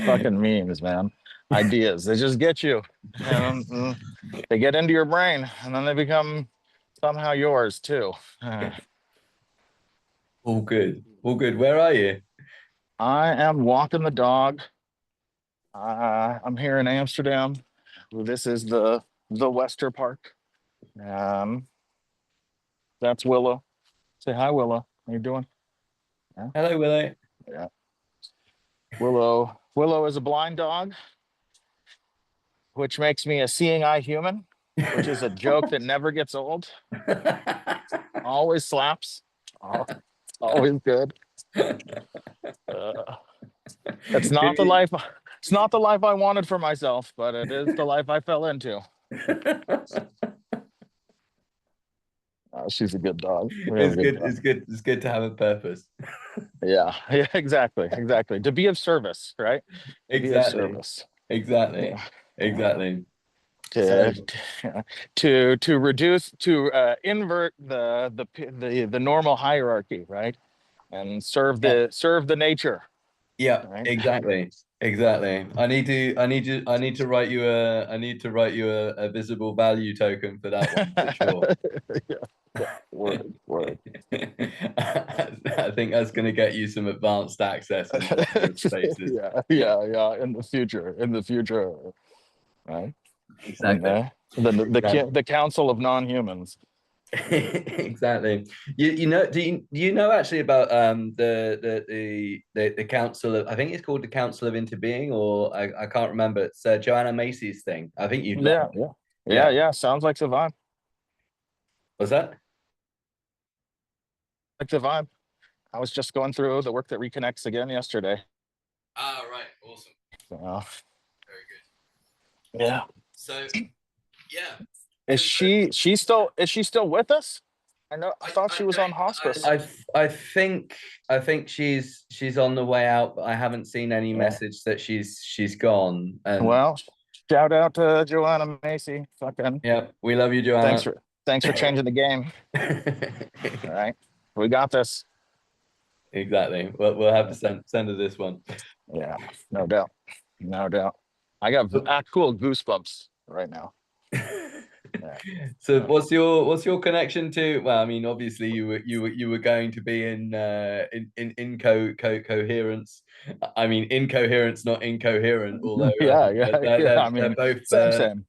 Fucking memes, man. Ideas. They just get you. And they get into your brain and then they become somehow yours too. All good. All good. Where are you? I am walking the dog. I'm here in Amsterdam. This is the Wester Park. Um, that's Willow. Say hi, Willow. How you doing? Yeah, Hello, Willow. yeah. Willow. Willow is a blind dog, which makes me a seeing eye human, which is a joke that never gets old. Always slaps. Al- Always good. Uh, it's not the life. It's not the life I wanted for myself, but it is the life I fell into. She's a good dog. We have a It's good good. dog. It's good. It's good to have a purpose. Yeah, yeah, exactly, exactly. To be of service, right? To be of Exactly. service. Exactly. Yeah, yeah. Exactly. So To to reduce invert the normal hierarchy, right? And yeah, serve the nature, yeah, right? exactly. Exactly. I need to write you a visible value token for that one for sure. Yeah, yeah. Word, word. I think that's going to get you some advanced access in one of those spaces. Yeah, yeah, yeah. In the future, right? And Exactly. Exactly. the Council of Non-Humans. Exactly. You know, do you know actually about the Council of, I think it's called the Council of Interbeing, or I can't remember. It's Joanna Macy's thing. I think you'd like Yeah, it. yeah, yeah, Yeah. yeah. Sounds like the vibe. Was that? Like the vibe. I was just going through the work that reconnects again yesterday. Ah, right. Awesome. So, Very good. yeah. So, yeah. Is she still with us? I thought she was on hospice. I think she's on the way out, but I haven't seen any Yeah. message that she's gone. And Well, shout out to Joanna Macy. Fucking yeah, we love you, thanks Joanna. for changing the game. All right. We got this. Exactly. Well, we'll have to send her this one. Yeah, no doubt. No doubt. I got actual goosebumps right now. Yeah. So what's your connection to, well, I mean, obviously you were going to be in coherence. I mean, incoherence, not incoherent, although Yeah, yeah, yeah. I they're mean, both same.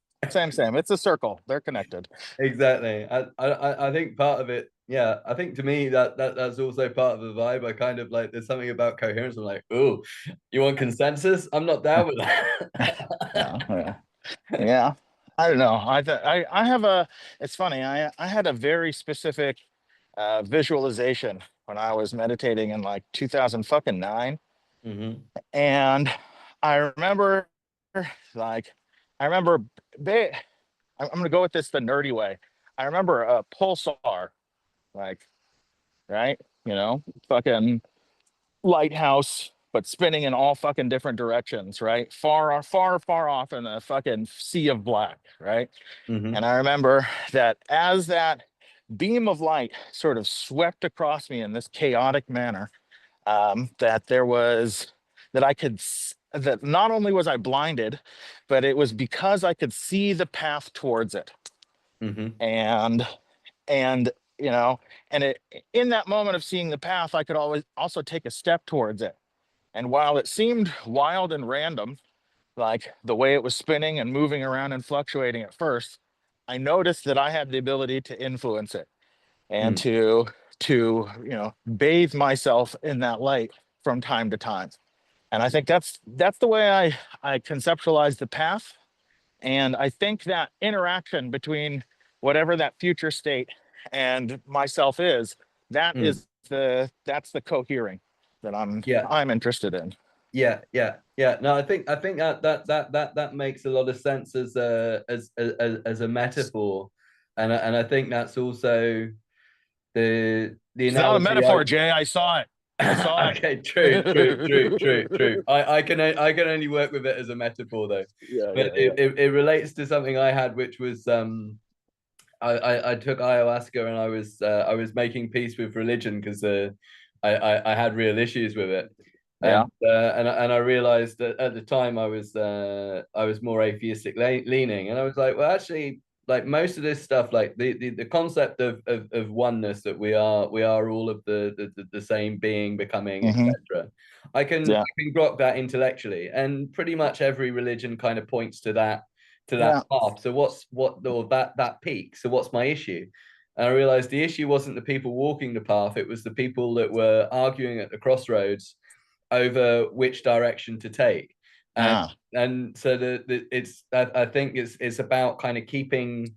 It's a circle. They're connected. exactly. I think part of it, yeah, I think to me that's also part of the vibe. I kind of like, there's something about coherence. I'm like, oh, you want consensus? I'm not down with Yeah, that. yeah, yeah. I don't know. I have a. It's funny. I had a very specific visualization when I was meditating in like 2000 fucking nine, Hmm. and I remember like I remember. Ba- I'm gonna go with this the nerdy way. I remember a pulsar, like right, fucking lighthouse, but spinning in all fucking different directions, right? Far off in a fucking sea of black, right? And Hmm. I remember that as that beam of light sort of swept across me in this chaotic manner, that there was that that not only was I blinded, but it was because I could see the path towards it, Hmm. and and you know, and it in that moment of seeing the path, I could always also take a step towards it. And while it seemed wild and random, like the way it was spinning and moving around and fluctuating at first, I noticed that I had the ability to influence it and Mm. to bathe myself in that light from time to time. And I think that's the way I conceptualize the path. And I think that interaction between whatever that future state and myself is, Mm. that's the cohering that Yeah. I'm interested in. Yeah, yeah, yeah. No, I think that makes a lot of sense as as a metaphor, and I think that's also the It's not a analogy I. metaphor, Jay. I saw it. I saw Okay, it. true. I can only work with it as a metaphor though, Yeah, but yeah, yeah. it relates to something I had, which was I took ayahuasca and I was making peace with religion because I had real issues with it. Yeah. And I realized that at the time I was more atheistic leaning, and I was like, well, actually, like most of this stuff, like the concept of oneness, that we are all of the same being becoming, Mm-hmm. etc. I can Yeah. I can grok that intellectually, and pretty much every religion kind of points to that Yeah. path. So or that peak. So what's my issue? And I realized the issue wasn't the people walking the path; it was the people that were arguing at the crossroads over which direction to take. and Ah. and so it's I think it's about kind of keeping,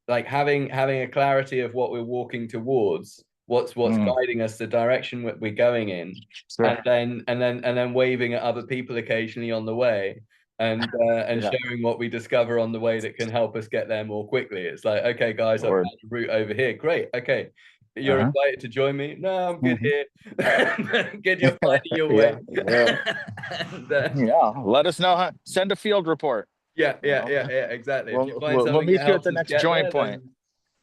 like, having a clarity of what we're walking towards, what's Mm. guiding us, the direction we're going in, Sure. and then waving at other people occasionally on the way, and Yeah. sharing what we discover on the way that can help us get there more quickly. It's like, okay, guys, I've Word. found a route over here. Great. Okay. You're Uh-huh. invited to join me. No, I'm good Mm-hmm. here. Good, you're finding your way. Yeah. Yeah. And, Yeah. Let us know how. Send a field report. yeah, You yeah, know, yeah, yeah, exactly. If you we'll find we'll, we'll something that meet you at helps the us next get joint there, point. then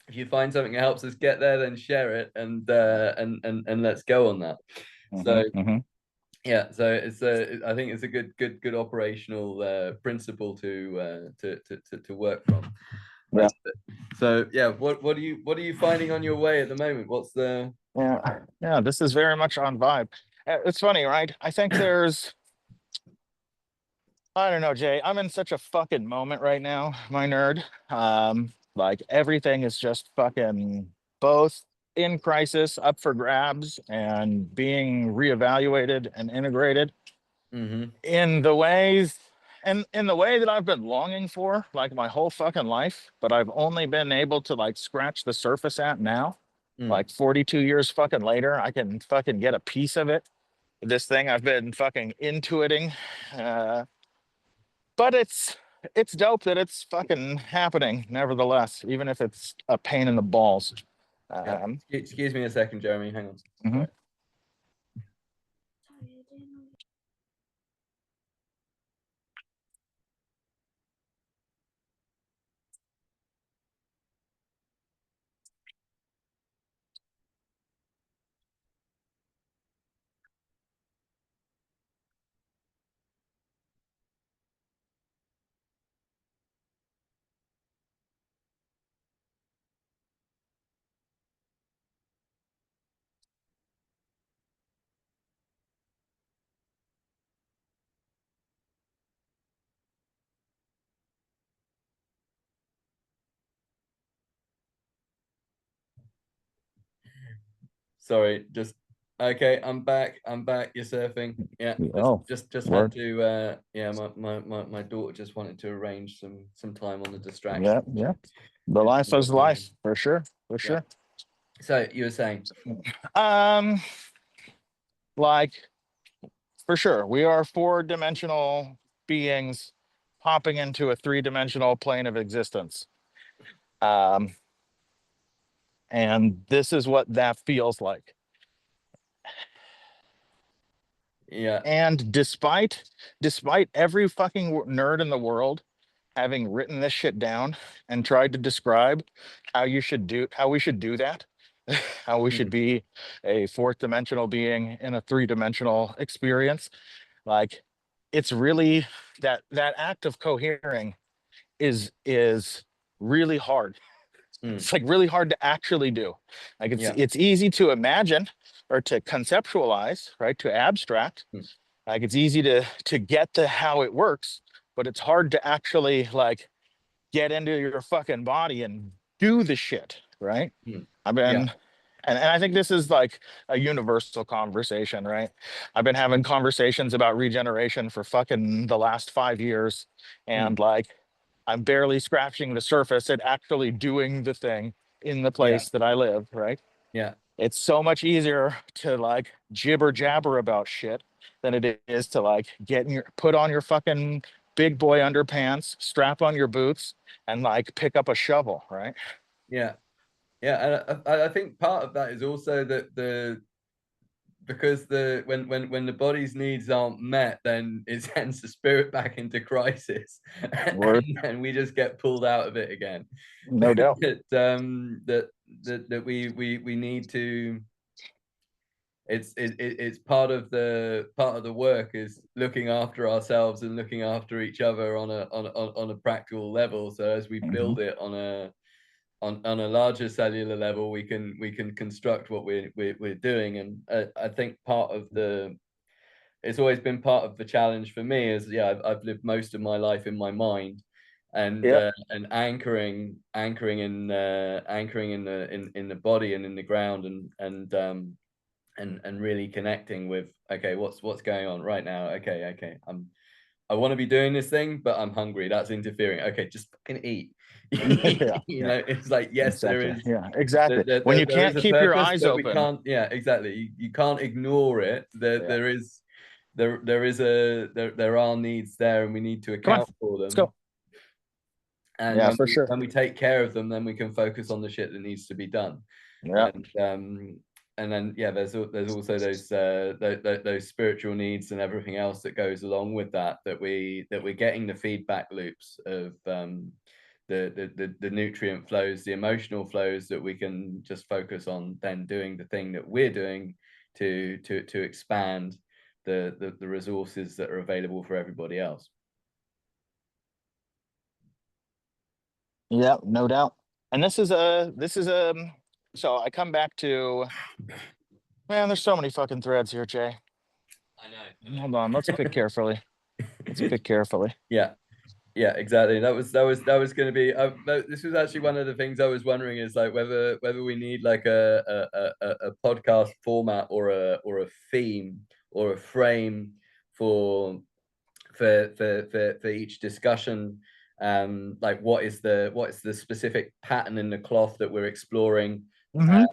if you find something that helps us get there, then share it, and let's go on that. So Mm-hmm. Mm-hmm. yeah, so I think it's a good operational principle to work from. Yeah. So yeah, what are you finding on your way at the moment? What's the Yeah. Yeah. This is very much on vibe. It's funny, right? I think I don't know, Jay. I'm in such a fucking moment right now, my nerd. Like everything is just fucking both in crisis, up for grabs, and being reevaluated and integrated Mm-hmm. in the ways and in the way that I've been longing for like my whole fucking life, but I've only been able to like scratch the surface at now. Mm. Like 42 years fucking later, I can fucking get a piece of it. This thing I've been fucking intuiting. But it's dope that it's fucking happening nevertheless, even if it's a pain in the balls. Yeah. Um, Excuse me a second, Jeremy. Hang on. mhm. Sorry. Sorry, just okay. I'm back. I'm back. You're surfing. Yeah, Oh, just had word. to. Yeah, my daughter just wanted to arrange some time on the distraction. Yeah, yeah. The It's life is life for sure, for yeah. sure. So you were saying, Um, like for sure, we are four-dimensional beings popping into a three-dimensional plane of existence. Um, and this is what that feels like. yeah, And despite every fucking nerd in the world having written this shit down and tried to describe how we should do that, how we should mm, be a fourth dimensional being in a three-dimensional experience, like it's really that act of cohering is really hard. mm, It's like really hard to actually do. Like it's yeah, it's easy to imagine or to conceptualize, right? To abstract. mm, Like it's easy to get to how it works, but it's hard to actually like get into your fucking body and do the shit, right? mm, I've yeah, been and I think this is like a universal conversation, right? I've been having conversations about regeneration for fucking the last 5 years, mm, and like I'm barely scratching the surface at actually doing the thing in the yeah, place that I live, right? yeah, It's so much easier to like jibber jabber about shit than it is to like put on your fucking big boy underpants, strap on your boots, and like pick up a shovel, right? yeah, yeah. And I think part of that is also that because when the body's needs aren't met, then it sends the spirit back into crisis, Word, and we just get pulled out of it again. no doubt. that that we need to it's part of the work is looking after ourselves and looking after each other on a practical level. So as we Hmm. build it on a larger cellular level, we can construct what we're doing. And I think part of the it's always been part of the challenge for me is, yeah, I've lived most of my life in my mind, Yep. and anchoring in the body and in the ground, and really connecting with, okay, what's going on right now. Okay, I want to be doing this thing, but I'm hungry. That's interfering. Okay, just fucking eat. Yeah. You Yeah. know, it's like, yes, there Exactly. is Yeah. Exactly. When you there is can't a keep your purpose, eyes but we open. can't, yeah, exactly, you can't ignore it. Yeah. There are needs there, and we need to Come on. account for Let's them. go. And Yeah, for sure. when we take care of them, then we can focus on the shit that needs to be done. Yeah. And then, yeah, there's also those spiritual needs and everything else that goes along with that, we're getting the feedback loops of, the nutrient flows, the emotional flows, that we can just focus on then doing the thing that we're doing to expand the resources that are available for everybody else. Yeah, no doubt. And so I come back to, man, there's so many fucking threads here, Jay. Hold on, let's pick carefully. Let's pick carefully. Yeah. Yeah, exactly. That was going to be. This was actually one of the things I was wondering, is like whether we need like a podcast format, or a theme, or a frame for for each discussion. Like, what is the specific pattern in the cloth that we're exploring, Hmm.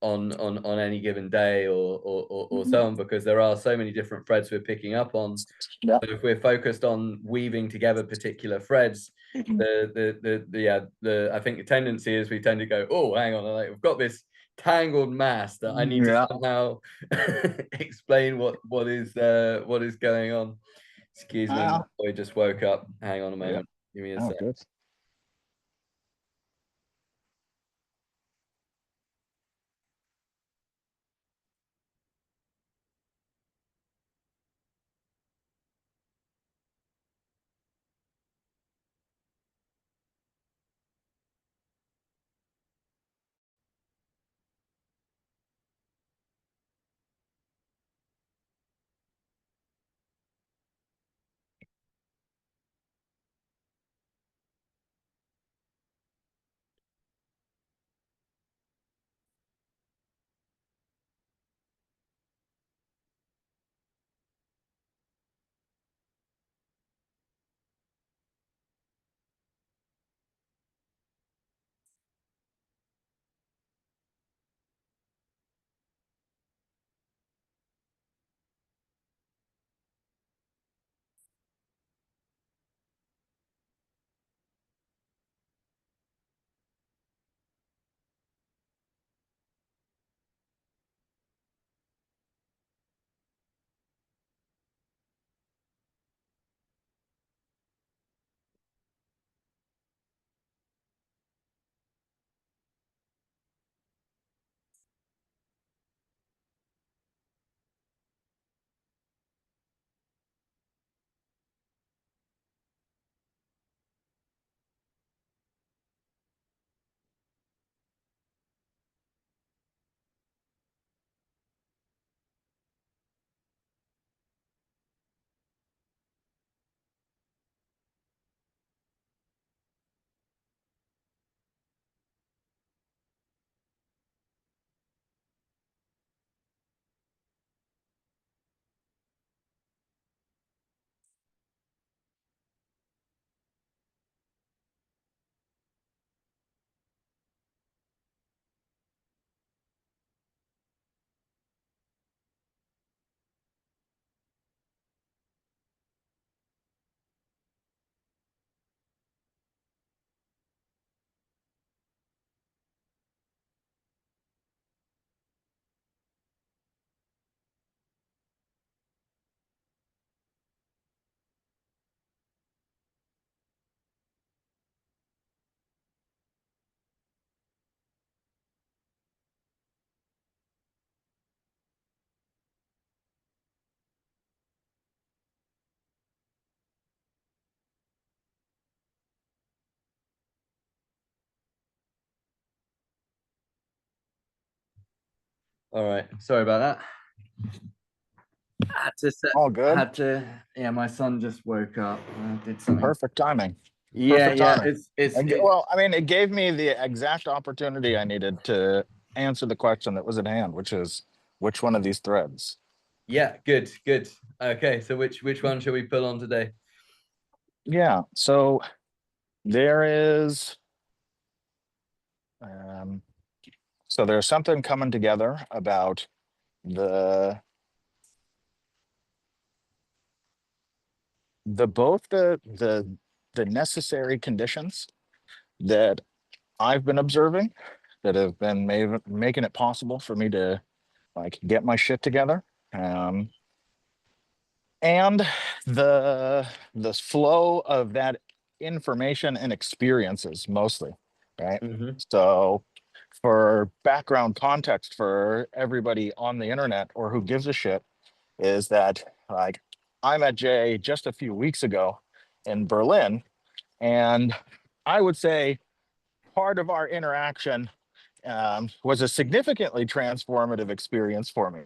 on any given day, or so on, because there are so many different threads we're picking up on. Yeah. So if we're focused on weaving together particular threads, the I think the tendency is we tend to go, oh, hang on, like, we've got this tangled mass that I need to Yeah. somehow explain what is going on. Excuse me, my Uh, boy just woke up. Hang on a yeah. moment. Give me a Oh, sec. good. All right. Sorry about that. Had to set, All good. had to, yeah, my son just woke up. I did something. Perfect timing. Yeah, Perfect yeah. timing. It, Well, I mean, it gave me the exact opportunity I needed to answer the question that was at hand, which is which one of these threads? yeah, good, good. Okay, so which one shall we pull on today? Yeah. So there is, um, so there's something coming together about the the necessary conditions that I've been observing that have been making it possible for me to like get my shit together. Um, and the flow of that information and experiences mostly, right? Mm-hmm. So for background context for everybody on the internet or who gives a shit is that like I met Jay just a few weeks ago in Berlin, and I would say part of our interaction was a significantly transformative experience for me,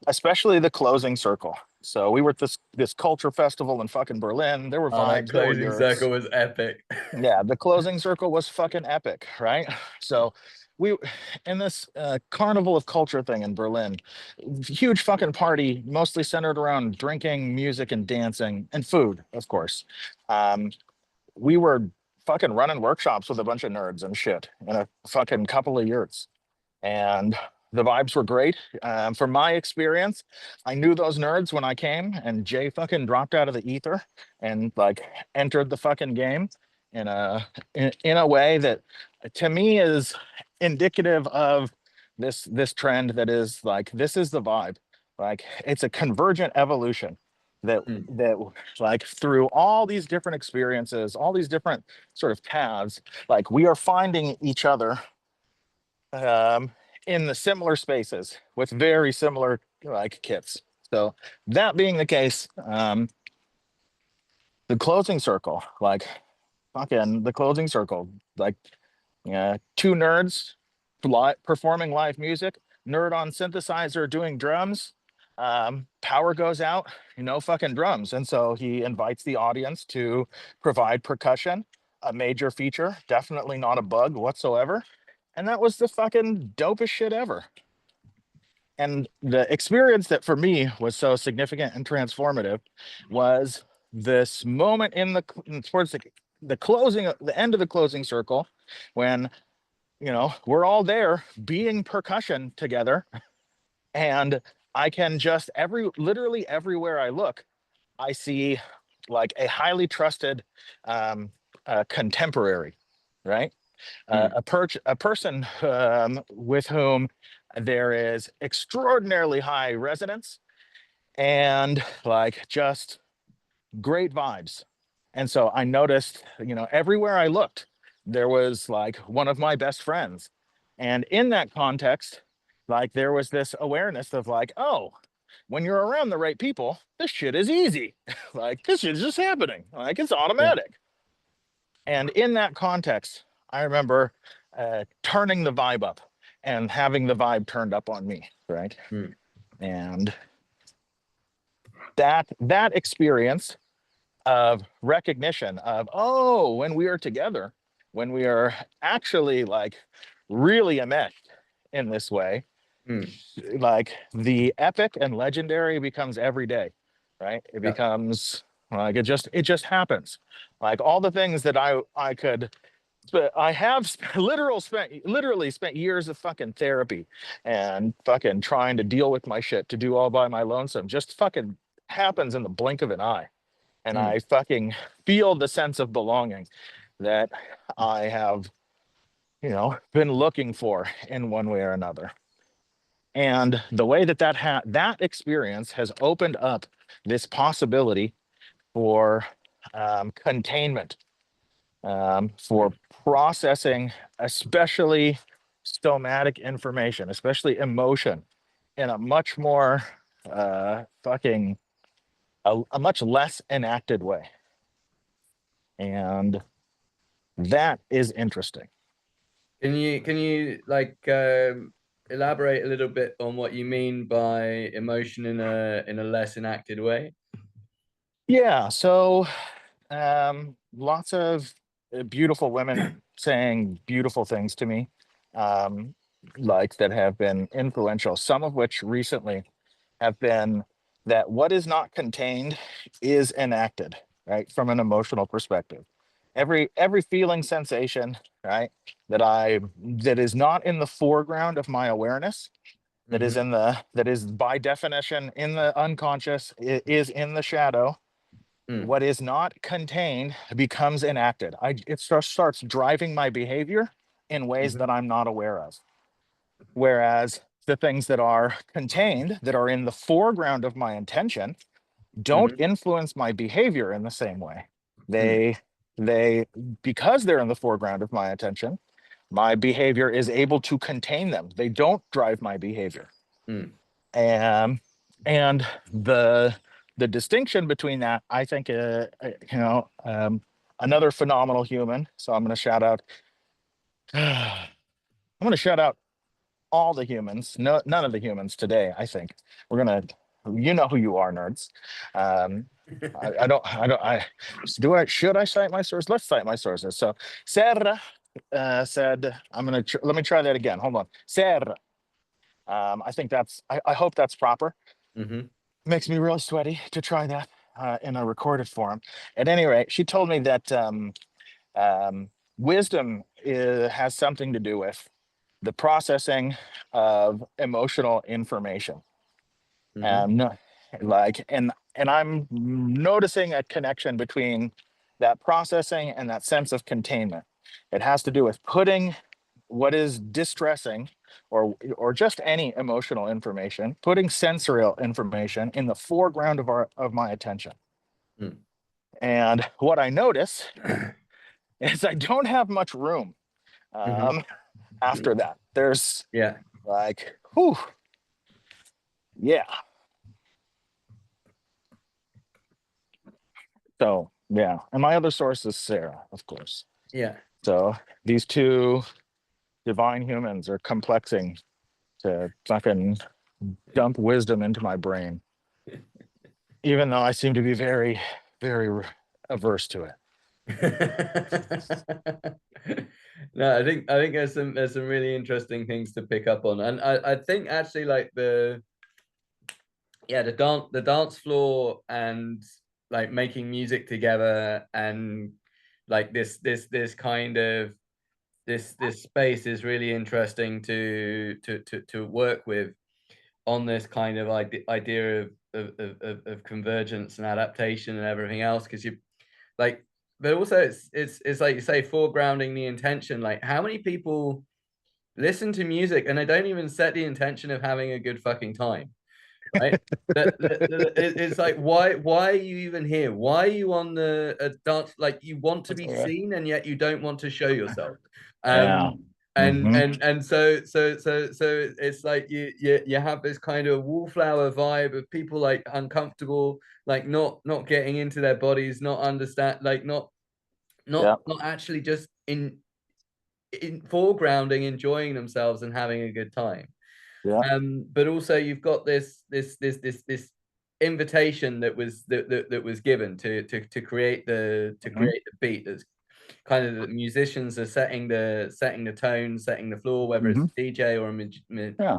especially the closing circle. So we were at this culture festival in fucking Berlin. There were Oh, that vibes, there were closing yurts. circle was epic. Yeah, the closing circle was fucking epic, right? So we in this carnival of culture thing in Berlin, huge fucking party, mostly centered around drinking, music, and dancing, and food, of course. Um, we were fucking running workshops with a bunch of nerds and shit in a fucking couple of yurts, and the vibes were great. From my experience, I knew those nerds when I came, and Jay fucking dropped out of the ether and like entered the fucking game in a way that to me is indicative of this trend that is like this is the vibe. Like it's a convergent evolution that Mm, that like through all these different experiences, all these different sort of paths, like we are finding each other um, in the similar spaces with very similar like kits. So that being the case, the closing circle, like fucking the closing circle, like two nerds performing live music, nerd on synthesizer doing drums. Power goes out, fucking drums. And so he invites the audience to provide percussion, a major feature, definitely not a bug whatsoever. And that was the fucking dopest shit ever. And the experience that for me was so significant and transformative was this moment towards the closing, the end of the closing circle, when we're all there being percussion together, and I can just literally everywhere I look, I see like a highly trusted contemporary, right? mm, A person with whom there is extraordinarily high resonance and like just great vibes. And so I noticed, everywhere I looked, there was like one of my best friends. And in that context, like there was this awareness of like, oh, when you're around the right people, this shit is easy. Like this is just happening. Like it's yeah. automatic. And in that context, I remember turning the vibe up and having the vibe turned up on me, right? Mm, And that experience of recognition of, oh, when we are together, when we are actually like really enmeshed in this way, mm, like the epic and legendary becomes every day, right? It yeah. becomes like it just happens. Like all the things that I could, but I have literally spent years of fucking therapy and fucking trying to deal with my shit to do all by my lonesome. Just fucking happens in the blink of an eye. And Mm. I fucking feel the sense of belonging that I have, been looking for in one way or another. And the way that experience has opened up this possibility for containment, for processing, especially stomatic information, especially emotion, in a much more fucking a much less enacted way. And that is interesting. Can you like elaborate a little bit on what you mean by emotion in a less enacted way? Yeah, so lots of beautiful women saying beautiful things to me, um, like that have been influential, some of which recently have been that what is not contained is enacted, right? From an emotional perspective. Every feeling sensation, right, that is not in the foreground of my awareness, Mm-hmm. that is by definition in the unconscious, is in the shadow. Mm. What is not contained becomes enacted. It starts driving my behavior in ways Mm-hmm. that I'm not aware of. Whereas the things that are contained, that are in the foreground of my intention, don't Mm-hmm. influence my behavior in the same way. Mm. They, they, because they're in the foreground of my attention, my behavior is able to contain them. They don't drive my behavior. Mm. And the the distinction between that, I think, another phenomenal human. So I'm going to shout out. I'm going to shout out all the humans. No, none of the humans today. I think we're gonna. You know who you are, nerds. Um, I don't. I don't. I do. I should I cite my source? Let's cite my sources. So Serra said, "I'm gonna. Let me try that again. Hold on, Serra. I think that's. I hope that's proper. Mm-hmm. Makes me really sweaty to try that in a recorded form. At any rate, she told me that um, wisdom has something to do with the processing of emotional information. Mm-hmm. No, like, and I'm noticing a connection between that processing and that sense of containment. It has to do with putting what is distressing or just any emotional information, putting sensorial information in the foreground of my attention. Mm. And what I notice is I don't have much room Mm-hmm. um, after that. There's Yeah. like, whew, yeah. So yeah, and my other source is Sarah, of course. Yeah. So these two divine humans are complexing to fucking dump wisdom into my brain, even though I seem to be very averse to it. No, I think there's some really interesting things to pick up on. And I think actually like the dance floor and like making music together and like this kind of this space is really interesting to work with on this kind of idea of convergence and adaptation and everything else, because you like, but also it's like you say, foregrounding the intention. Like, how many people listen to music and they don't even set the intention of having a good fucking time, right? It's like, why are you even here? Why are you on the dance? Like, you want to That's be all right. seen and yet you don't want to show yourself. Yeah. And Hmm. so it's like you have this kind of wallflower vibe of people like uncomfortable, like not getting into their bodies, not understand, like Yeah. not actually just in foregrounding, enjoying themselves and having a good time. Yeah. But also you've got this invitation that was given to create Hmm. the beat. That's kind of the musicians are setting the tone, setting the floor, whether it's Hmm. a DJ or Yeah.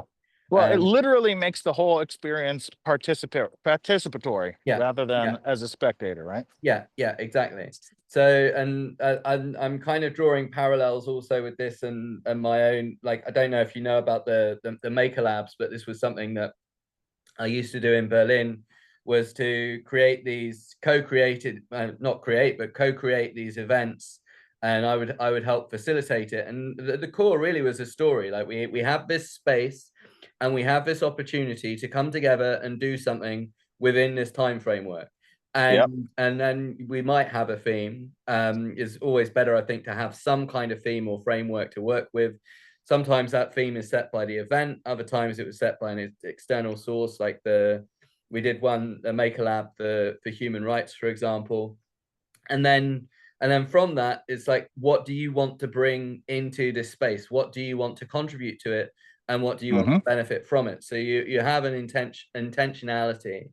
Well, it um literally makes the whole experience participatory yeah, rather yeah, than as a spectator, right? yeah, exactly. So, and I'm kind of drawing parallels also with this and my own, like, I don't know if you know about the Maker Labs, but this was something that I used to do in Berlin, was to create these co-created, not create, but co-create these events. And I would help facilitate it. And the core really was a story. Like, we have this space and we have this opportunity to come together and do something within this time framework. Yep. And then we might have a theme. It's always better, I think, to have some kind of theme or framework to work with. Sometimes that theme is set by the event. Other times it was set by an external source, like we did one, the Maker Lab for human rights, for example. And then from that, it's like, what do you want to bring into this space? What do you want to contribute to it? and what do you want to benefit from it. So you have an intentionality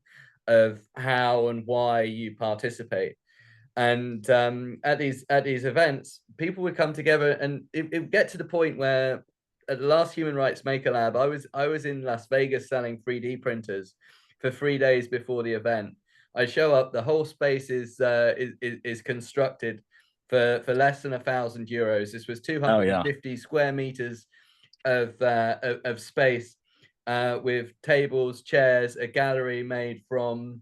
of how and why you participate. And at these events, people would come together, and it would get to the point where at the last Human Rights Maker Lab, I was in Las Vegas selling 3D printers for 3 days before the event. I show up, the whole space is constructed for less than €1,000. This was 250 square meters of space, with tables, chairs, a gallery made from,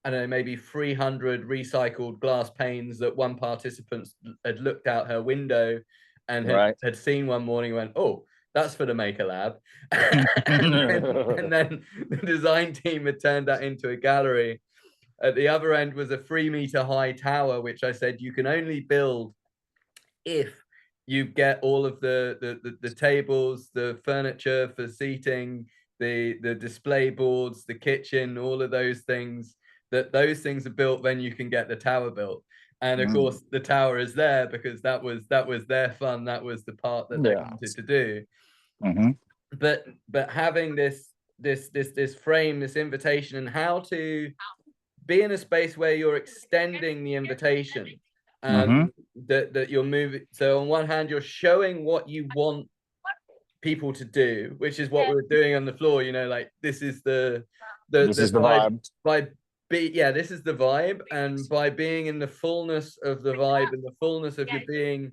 I don't know, maybe 300 recycled glass panes that one participant had looked out her window and had seen one morning and went, oh, that's for the Maker Lab. and then the design team had turned that into a gallery. At the other end was a 3-meter high tower, which I said you can only build if you get all of the tables, the furniture for seating, the display boards, the kitchen, all of those things. Those things are built, then you can get the tower built. And of course, the tower is there because that was their fun. That was the part that they wanted to do. But having this frame, this invitation, and how to be in a space where you're extending the invitation, that you're moving. So on one hand, you're showing what you want people to do, which is what we were doing on the floor. You know, like this is the vibe. This is the vibe, and by being in the fullness of the vibe and the fullness of your being,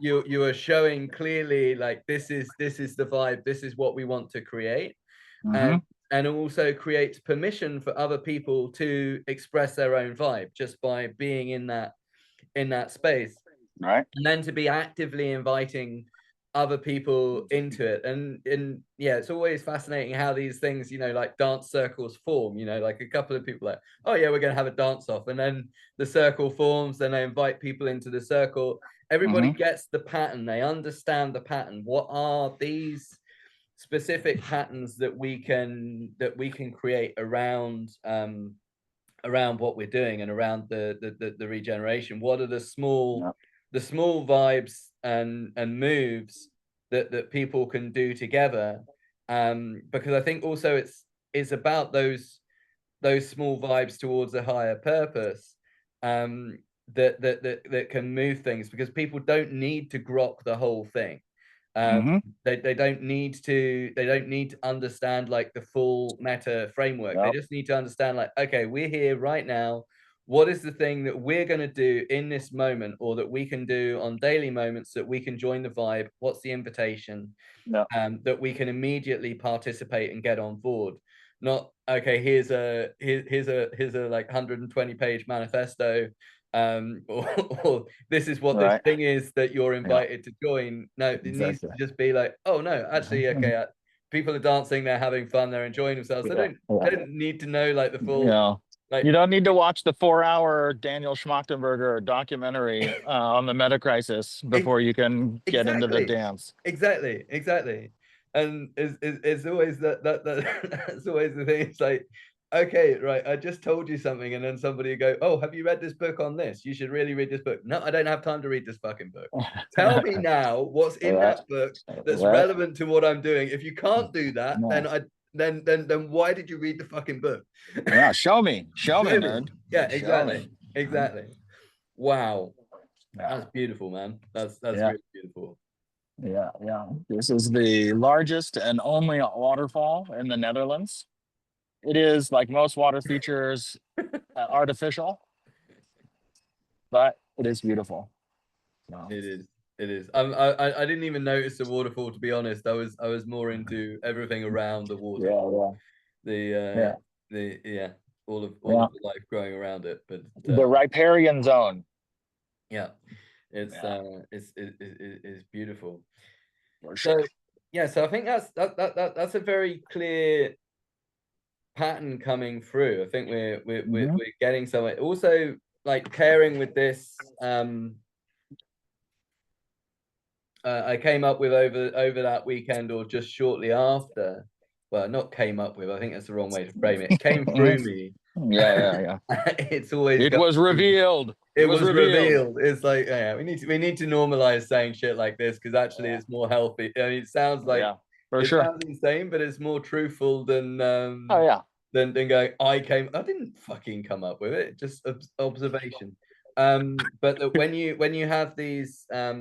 you are showing clearly, like, this is the vibe, this is what we want to create. And also creates permission for other people to express their own vibe just by being in that space, right? And then to be actively inviting other people into it. And yeah, it's always fascinating how these things, you know, like dance circles form. You know, like a couple of people like, oh yeah, we're going to have a dance off, and then the circle forms, then they invite people into the circle. Everybody gets the pattern, they understand the pattern. What are these specific patterns that we can create around what we're doing and around the regeneration? What are the small vibes and moves that people can do together? Because I think also it's about those small vibes towards a higher purpose, that can move things, because people don't need to grok the whole thing. They don't need to understand like the full meta framework. They just need to understand, like, okay, we're here right now. What is the thing that we're going to do in this moment, or that we can do on daily moments, that we can join the vibe? What's the invitation that we can immediately participate and get on board? Not, okay, here's a like 120-page manifesto, or this is what this thing is that you're invited to join. No, it needs to just be like, oh no, actually, okay, people are dancing, they're having fun, they're enjoying themselves. They don't need to know like the full. Like, you don't need to watch the 4-hour Daniel Schmachtenberger documentary on the meta crisis before you can get into the dance. Exactly. And it's always that's always the thing. It's like, okay, right, I just told you something, and then somebody would go, oh, have you read this book on this? You should really read this book. No, I don't have time to read this fucking book. Tell me now what's in that book that's relevant to what I'm doing. If you can't do that, then why did you read the fucking book? Yeah, show me, nerd. Yeah, exactly. Wow, that's beautiful, man. That's really beautiful. Yeah. This is the largest and only waterfall in the Netherlands. It is, like most water features, artificial, but it is beautiful. So. It is. I didn't even notice the waterfall, to be honest. I was more into everything around the water. All of the life growing around it. But the riparian zone. Yeah, it's beautiful. So so I think that's a very clear pattern coming through. I think we're getting somewhere. Also, like, pairing with this, I came up with over that weekend, or just shortly after. Well, not came up with, I think that's the wrong way to frame it. It came through me. Yeah. It's always. It was revealed. It was revealed. It's like, we need to normalize saying shit like this, because actually it's more healthy. I mean, it sounds like for It sure. sounds insane, but it's more truthful than Oh yeah. than going, I didn't fucking come up with it, just observation. But that when you have these All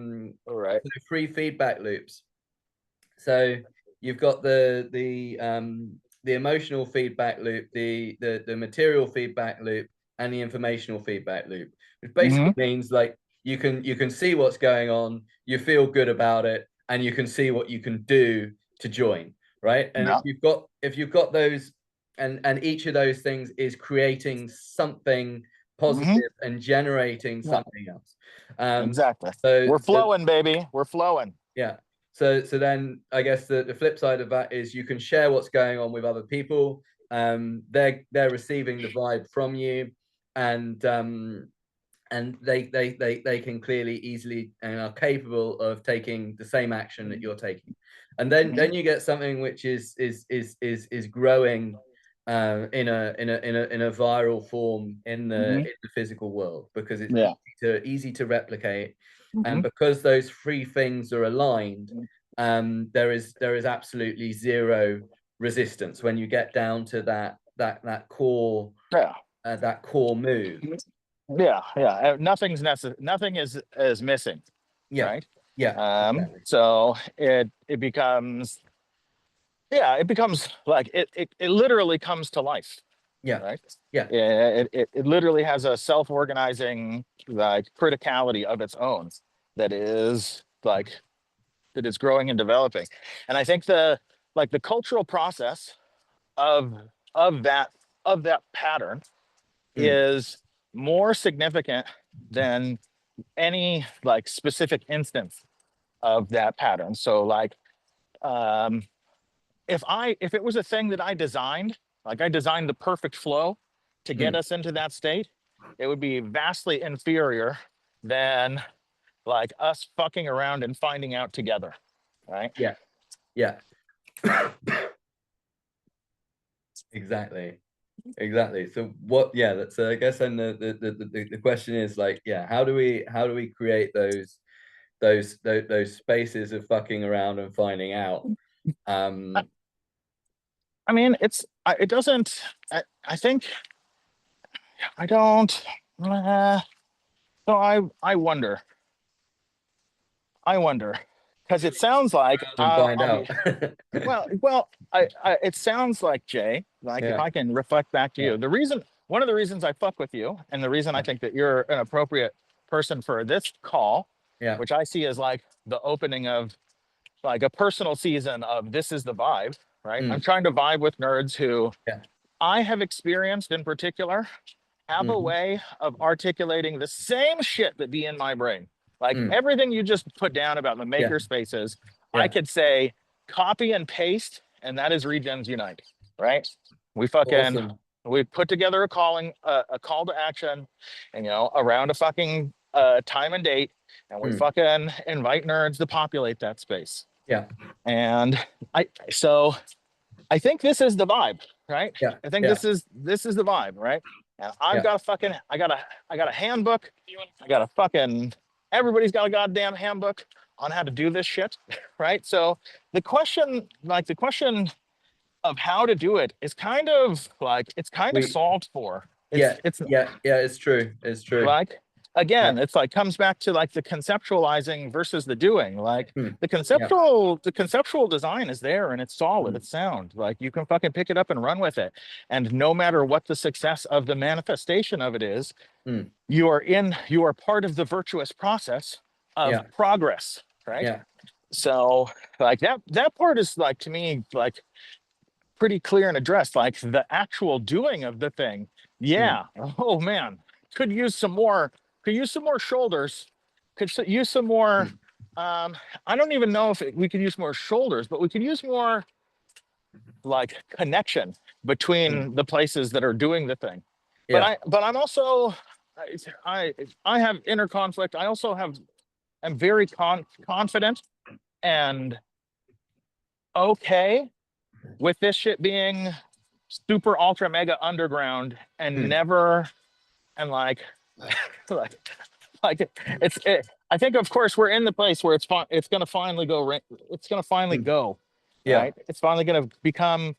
right. sort of free feedback loops, so you've got the emotional feedback loop, the material feedback loop, and the informational feedback loop, which basically Mm-hmm. means like you can see what's going on, you feel good about it, and you can see what you can do to join, right? And Yeah. if you've got those, and each of those things is creating something Mm-hmm. positive and generating Yeah. something else. Um, Exactly. so We're so flowing, baby. We're flowing. yeah. So then I guess the flip side of that is you can share what's going on with other people. They're receiving the vibe from you, and they can clearly, easily, and are capable of taking the same action that you're taking. And then you get something which is growing in a viral form Mm-hmm. in the physical world, because it's Yeah. easy to replicate, Mm-hmm. and because those three things are aligned, there is absolutely zero resistance when you get down to Yeah. that core move. Yeah. Yeah. Nothing is missing, Yeah, right? yeah, exactly. So it becomes, yeah, it becomes like it literally comes to life, Yeah, right? yeah, It literally has a self-organizing like criticality of its own that is like that is growing and developing. And I think the cultural process of of that of that pattern mm, is more significant than any like specific instance of that pattern. So like um if it was a thing that I designed, like I designed the perfect flow to get mm. us into that state, it would be vastly inferior than like us fucking around and finding out together, right? Yeah, yeah. Exactly, exactly. So what? Yeah, that's I guess. And the question is like, yeah, how do we create those spaces of fucking around and finding out? Um, I mean, it doesn't. I think I don't. Uh, so I wonder. I wonder because it sounds like and find I'll be out. well. It sounds like Jay. Like if Yeah, I can reflect back to yeah, you, one of the reasons I fuck with you, and the reason I think that you're an appropriate person for this call, yeah, which I see as like the opening of like a personal season of this is the vibe, right? I'm mm, trying to vibe with nerds who yeah, I have experienced in particular have a mhm, way of articulating the same shit that be in my brain. Like mm, everything you just put down about the yeah, maker spaces, I yeah. could say copy and paste, and that is Regens Unite, right? We fucking Awesome. we put together a call to action, and around a fucking time and date, and we Mm, fucking invite nerds to populate that space. yeah, And so I think this is the vibe, right? yeah, I think yeah, this is the vibe, right? And I've yeah. got a fucking I got a handbook. I got a fucking everybody's got a goddamn handbook on how to do this shit, right? So the question of how to do it is kind of like it's kind of We solved for. Yeah, It's yeah, yeah. It's true. It's true. like Yeah, again, it's like comes back to like the conceptualizing versus the doing. Like mm, the yeah, conceptual design is there and it's solid, mm, it's sound. Like you can fucking pick it up and run with it. And no matter what the success of the manifestation of it is, mm, you are part of the virtuous process of yeah, progress, right? yeah, So like that part is like to me like pretty clear and addressed. Like the actual doing of the thing, mm, yeah. Oh man, could use some more. Could use some more shoulders. Use some more. mm, I don't even know if we could use more shoulders, but we could use more like connection mm, between the places that are doing the thing. yeah. But I'm also, I have inner conflict. I also am very confident and okay with this shit being super ultra mega underground and Mm, never and like I think of course we're in the place where it's gonna finally go it's gonna finally mm, go Yeah. right? It's finally going to become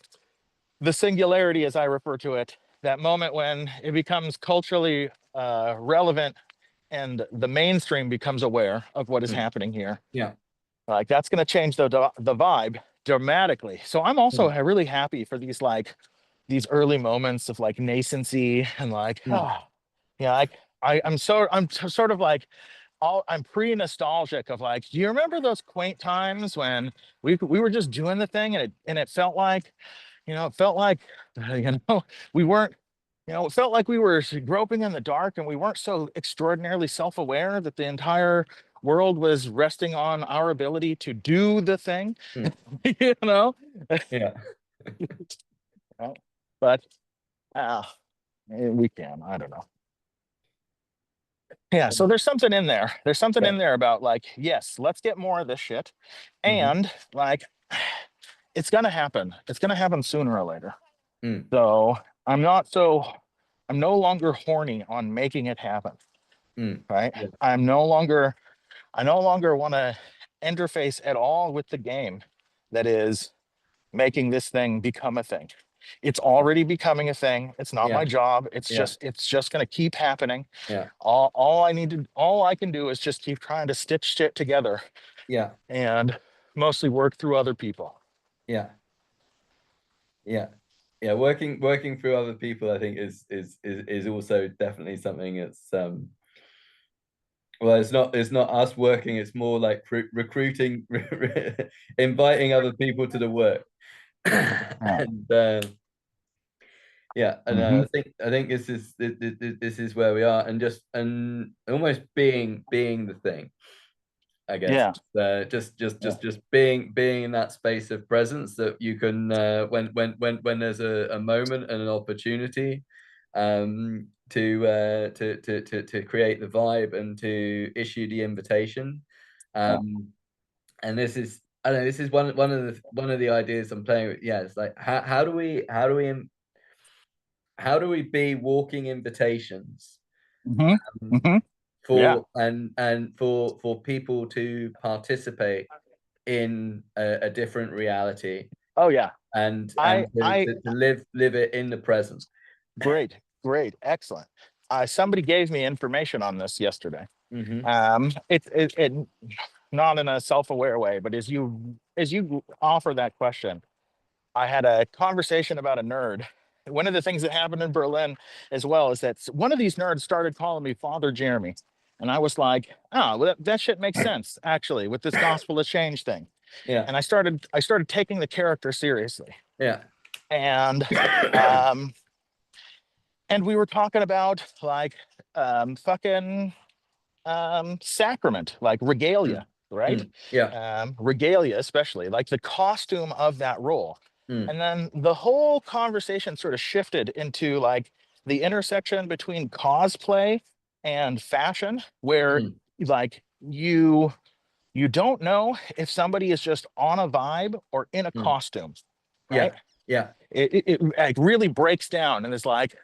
the singularity, as I refer to it, that moment when it becomes culturally relevant and the mainstream becomes aware of what is Mm. happening here. Yeah. Like that's going to change the vibe dramatically. So I'm also Mm. really happy for these like these early moments of like nascency and like Mm. yeah, I'm sort of like I'm pre-nostalgic of like, do you remember those quaint times when we were just doing the thing and it felt like, it felt like, we weren't, it felt like we were groping in the dark and we weren't so extraordinarily self-aware that the entire world was resting on our ability to do the thing, Mm. you know? Yeah. But we can, I don't know. Yeah, so there's something in there. There's something Yeah. in there about like, yes, let's get more of this shit. Mm-hmm. And like, it's gonna happen. It's gonna happen sooner or later. Mm. So I'm no longer horny on making it happen. Mm. Right. Yeah. I no longer want to interface at all with the game that is making this thing become a thing. It's already becoming a thing. It's not Yeah. my job. Yeah. It's just going to keep happening. Yeah. All I can do is just keep trying to stitch shit together Yeah. and mostly work through other people. Yeah. Yeah. Yeah. Working through other people, I think is also definitely something that's well, it's not us working, it's more like recruiting, inviting other people to the work. Yeah. And yeah, and Hmm. I think this is where we are, and just and almost being the thing, I guess. Yeah. Yeah. Just being in that space of presence that you can when there's a moment and an opportunity to create the vibe and to issue the invitation. Yeah. And this is, I don't know, this is one of the ideas I'm playing with. Yeah, it's like how do we be walking invitations Hmm. Hmm. Yeah. for for people to participate in a different reality, Oh yeah. and I to live it in the present. Great, great, excellent. Somebody gave me information on this yesterday. Mm-hmm. It not in a self-aware way, but as you offer that question, I had a conversation about a nerd. One of the things that happened in Berlin as well is that one of these nerds started calling me Father Jeremy. And I was like, oh, well, that shit makes sense, actually, with this gospel of change thing. Yeah. And I started taking the character seriously. Yeah. And um, and we were talking about like fucking sacrament, like Mm. regalia, right? Mm. Yeah. Regalia, especially like the costume of that role. Mm. And then the whole conversation sort of shifted into like the intersection between cosplay and fashion, where Mm. like you don't know if somebody is just on a vibe or in a Mm. costume, right? Yeah. Yeah. It like really breaks down and is like,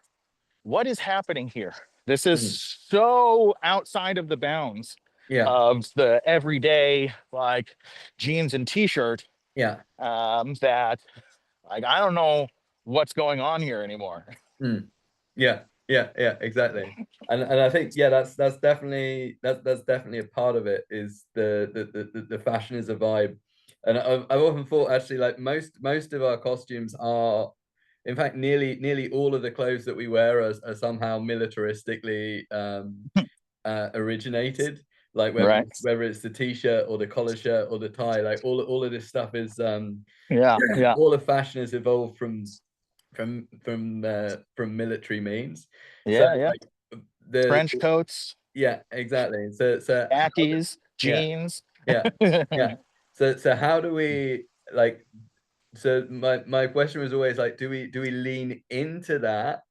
what is happening here? This is Mm. so outside of the bounds Yeah. of the everyday like jeans and t-shirt Yeah. that like I don't know what's going on here anymore. Mm. Yeah, yeah, exactly. And I think, yeah, that's definitely that's definitely a part of it, is the fashion is a vibe. And I've often thought, actually, like most of our costumes are, in fact, nearly all of the clothes that we wear are somehow militaristically originated. Like Right. whether it's the t-shirt or the collar shirt or the tie, like all of this stuff is Yeah. Yeah. all of fashion has evolved from military means. So Yeah. Yeah. like the Trench coats, yeah, exactly. So khakis, yeah, jeans. yeah, yeah. So how do we, like, so my question was always like, do we lean into that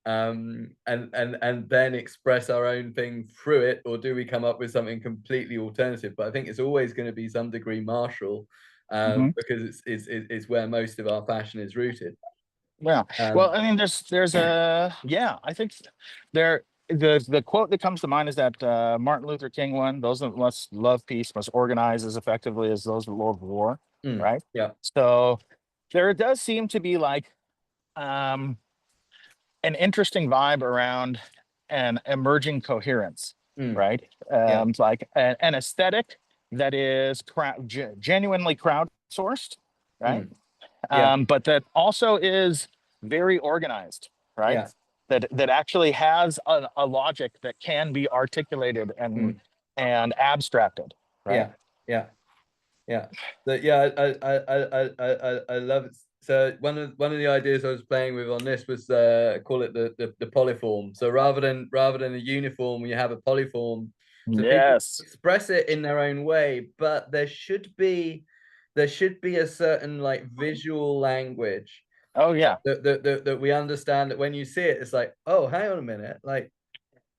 and then express our own thing through it, or do we come up with something completely alternative? But I think it's always going to be some degree martial, Mhm. because it's where most of our fashion is rooted. Yeah. Well, um I mean, there's a yeah. I think there the quote that comes to mind is that Martin Luther King one. Those that must love peace must organize as effectively as those that love war. right? Yeah. So there does seem to be like um, an interesting vibe around an emerging coherence, Mm. right? Yeah. Like an aesthetic that is genuinely crowdsourced, right? Mm. Yeah. But that also is very organized, right? Yeah. That actually has a logic that can be articulated Mm. and abstracted, right? Yeah. Yeah. Yeah. So yeah, I love it. So one of the ideas I was playing with on this was call it the polyform. So rather than a uniform, you have a polyform. So people Yes. express it in their own way, but there should be a certain like visual language Oh yeah. that we understand, that when you see it, it's like, oh, hang on a minute, like,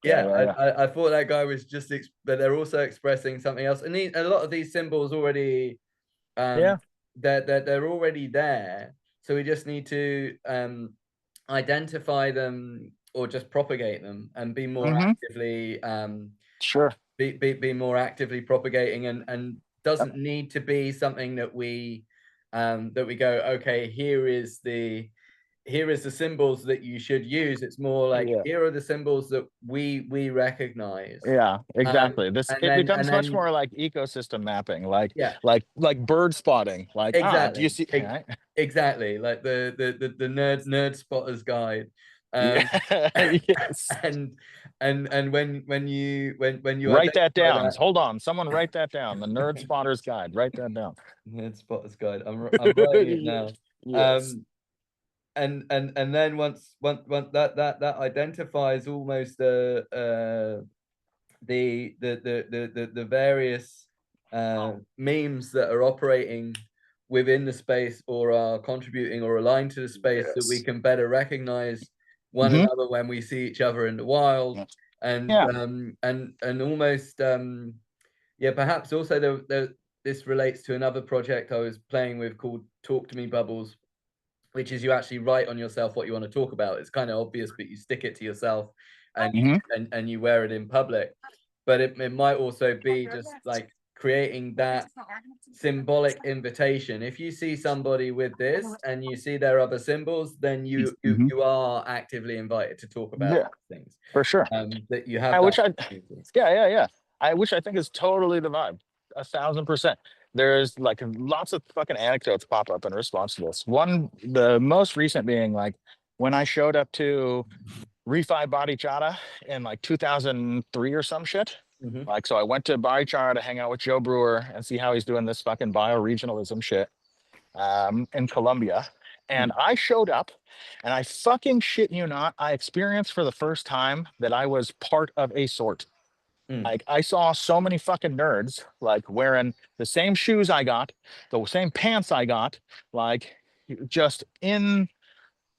Yeah. yeah, Yeah. Yeah. I thought that guy was just but they're also expressing something else, and a lot of these symbols already, um Yeah. they're already there, so we just need to identify them, or just propagate them, and be more Mm-hmm. actively Sure. be more actively propagating, and Yep. doesn't need to be something that we go, okay, here is the symbols that you should use. It's more like, Yeah. here are the symbols that we recognize. Yeah, um exactly. This and it then and becomes much then more like ecosystem mapping, like yeah, bird spotting. Like, do you exactly. see? Right? Exactly, like the nerd spotters guide. um Yeah. Yes. and when you Write that identify down. that, Hold on. Someone write that down. The Nerd Spotter's Guide. Write that down. nerd spotters guide, I'm writing it now. Yes. um and then once that identifies almost the various memes that are operating within the space, or are contributing or aligned to the space, that we Yes. can better recognize one Hmm. another when we see each other in the wild. and Yeah. almost, yeah, perhaps also this relates to another project I was playing with, called Talk to Me Bubbles, which is, you actually write on yourself what you want to talk about. It's kind of obvious, but you stick it to yourself, and you Hmm. and you wear it in public. But it might also be just like creating that symbolic invitation. If you see somebody with this, and you see their other symbols, then you you Hmm. you are actively invited to talk about Yeah, things. for sure. That you I have that wish I, opportunity. yeah, yeah, yeah. I think is totally the vibe. 1,000%. There's like lots of fucking anecdotes pop up in response to this. One, the most recent being like when I showed up to Refi Body Chata in like 2003 or some shit. Hmm. Like, so I went to Body Chata to hang out with Joe Brewer and see how he's doing this fucking bioregionalism shit in Colombia. And I showed up and I fucking shit you not, I experienced for the first time that I was part of a sort. Mm. Like I saw so many fucking nerds like wearing the same shoes I got, the same pants I got, like just in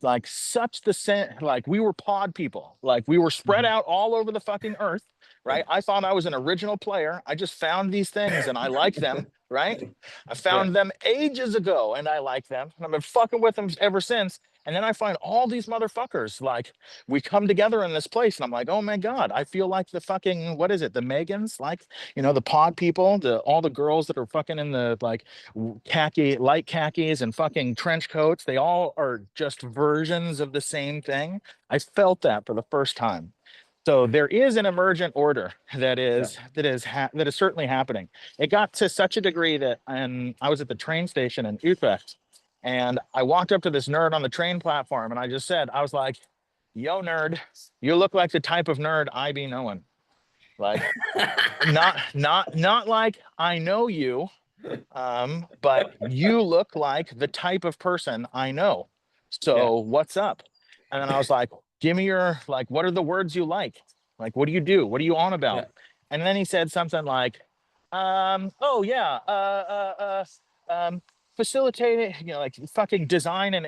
like such the same, like we were pod people, like we were spread Mhm. out all over the fucking earth, right? I thought I was an original player. I just found these things and I like them, right? I Yeah. found them ages ago and I like them and I've been fucking with them ever since. And then I find all these motherfuckers, like we come together in this place and I'm like, oh my God, I feel like the fucking, what is it? The Megans, like, the pod people, all the girls that are fucking in the like khaki, light khakis and fucking trench coats. They all are just versions of the same thing. I felt that for the first time. So there is an emergent order that Yeah. is certainly happening. It got to such a degree that, and I was at the train station in Utrecht, and I walked up to this nerd on the train platform, and I just said, I was like, "Yo, nerd, you look like the type of nerd I be knowing. Like, not like I know you, but you look like the type of person I know. Yeah. So what's up?" And then I was like, give me your, like, what are the words you like? Like, what do you do? What are you on about? Yeah. And then he said something like, oh yeah, facilitating, like fucking design and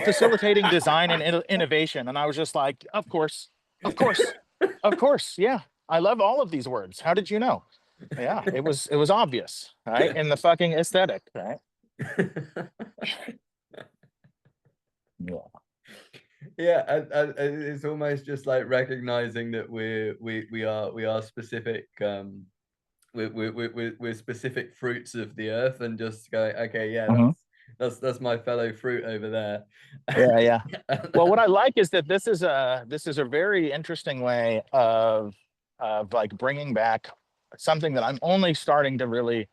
facilitating design and innovation. And I was just like, of course, of course, of course. Yeah. I love all of these words. How did you know? Yeah, it was obvious, right? In the fucking aesthetic, right? Yeah. Yeah, and it's almost just like recognizing that we are specific, with specific fruits of the earth and just go, okay, yeah, Mhm. that's my fellow fruit over there. Yeah, yeah. Well, what I like is that this is a very interesting way of like bringing back something that I'm only starting to really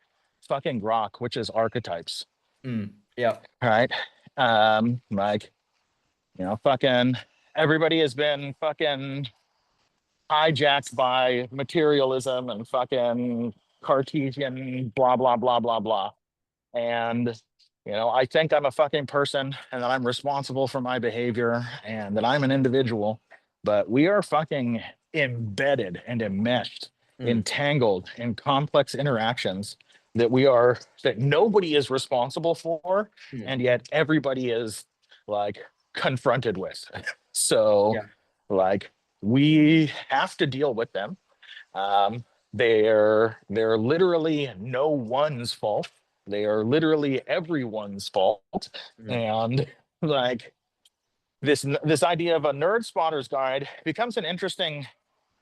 fucking grok, which is archetypes, Yeah, right? Like, you know, fucking everybody has been fucking hijacked by materialism and fucking Cartesian blah blah blah blah blah. And you know, I think I'm a fucking person and that I'm responsible for my behavior and that I'm an individual, but we are fucking embedded and enmeshed, mm, entangled in complex interactions that we are that nobody is responsible for, mm, and yet everybody is like confronted with. So yeah, like we have to deal with them. um, they're literally no one's fault. They are literally everyone's fault. mm, And like this idea of a nerd spotter's guide becomes an interesting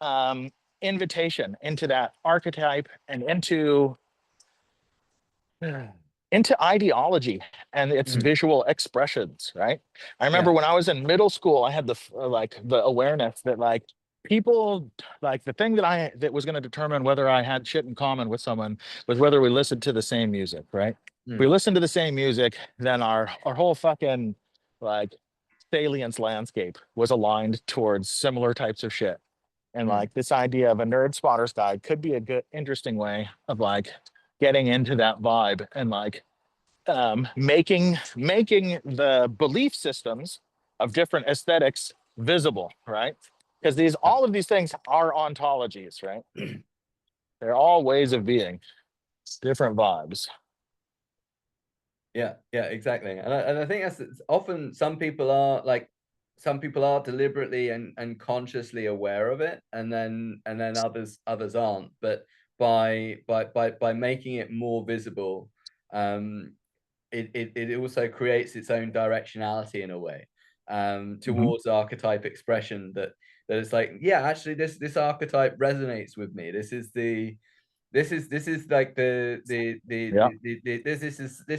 um, invitation into that archetype and into ideology and its mm, visual expressions, right? I yeah, remember when I was in middle school, I had the like the awareness that like people like the thing that that was going to determine whether I had shit in common with someone was whether we listened to the same music, right? If we mm, listened to the same music, then our whole fucking like salience landscape was aligned towards similar types of shit. And mm, like this idea of a nerd spotter's guide could be a good interesting way of like getting into that vibe and like making the belief systems of different aesthetics visible, right? Because these yeah. all of these things are ontologies, right? They're all ways of being, different vibes. Yeah, yeah, exactly. And I think it's often some people are deliberately and consciously aware of it, and then others aren't. But by making it more visible, um, it also creates its own directionality in a way, Hmm. towards archetype expression that it's like, yeah, actually this archetype resonates with me. This is like Yeah. this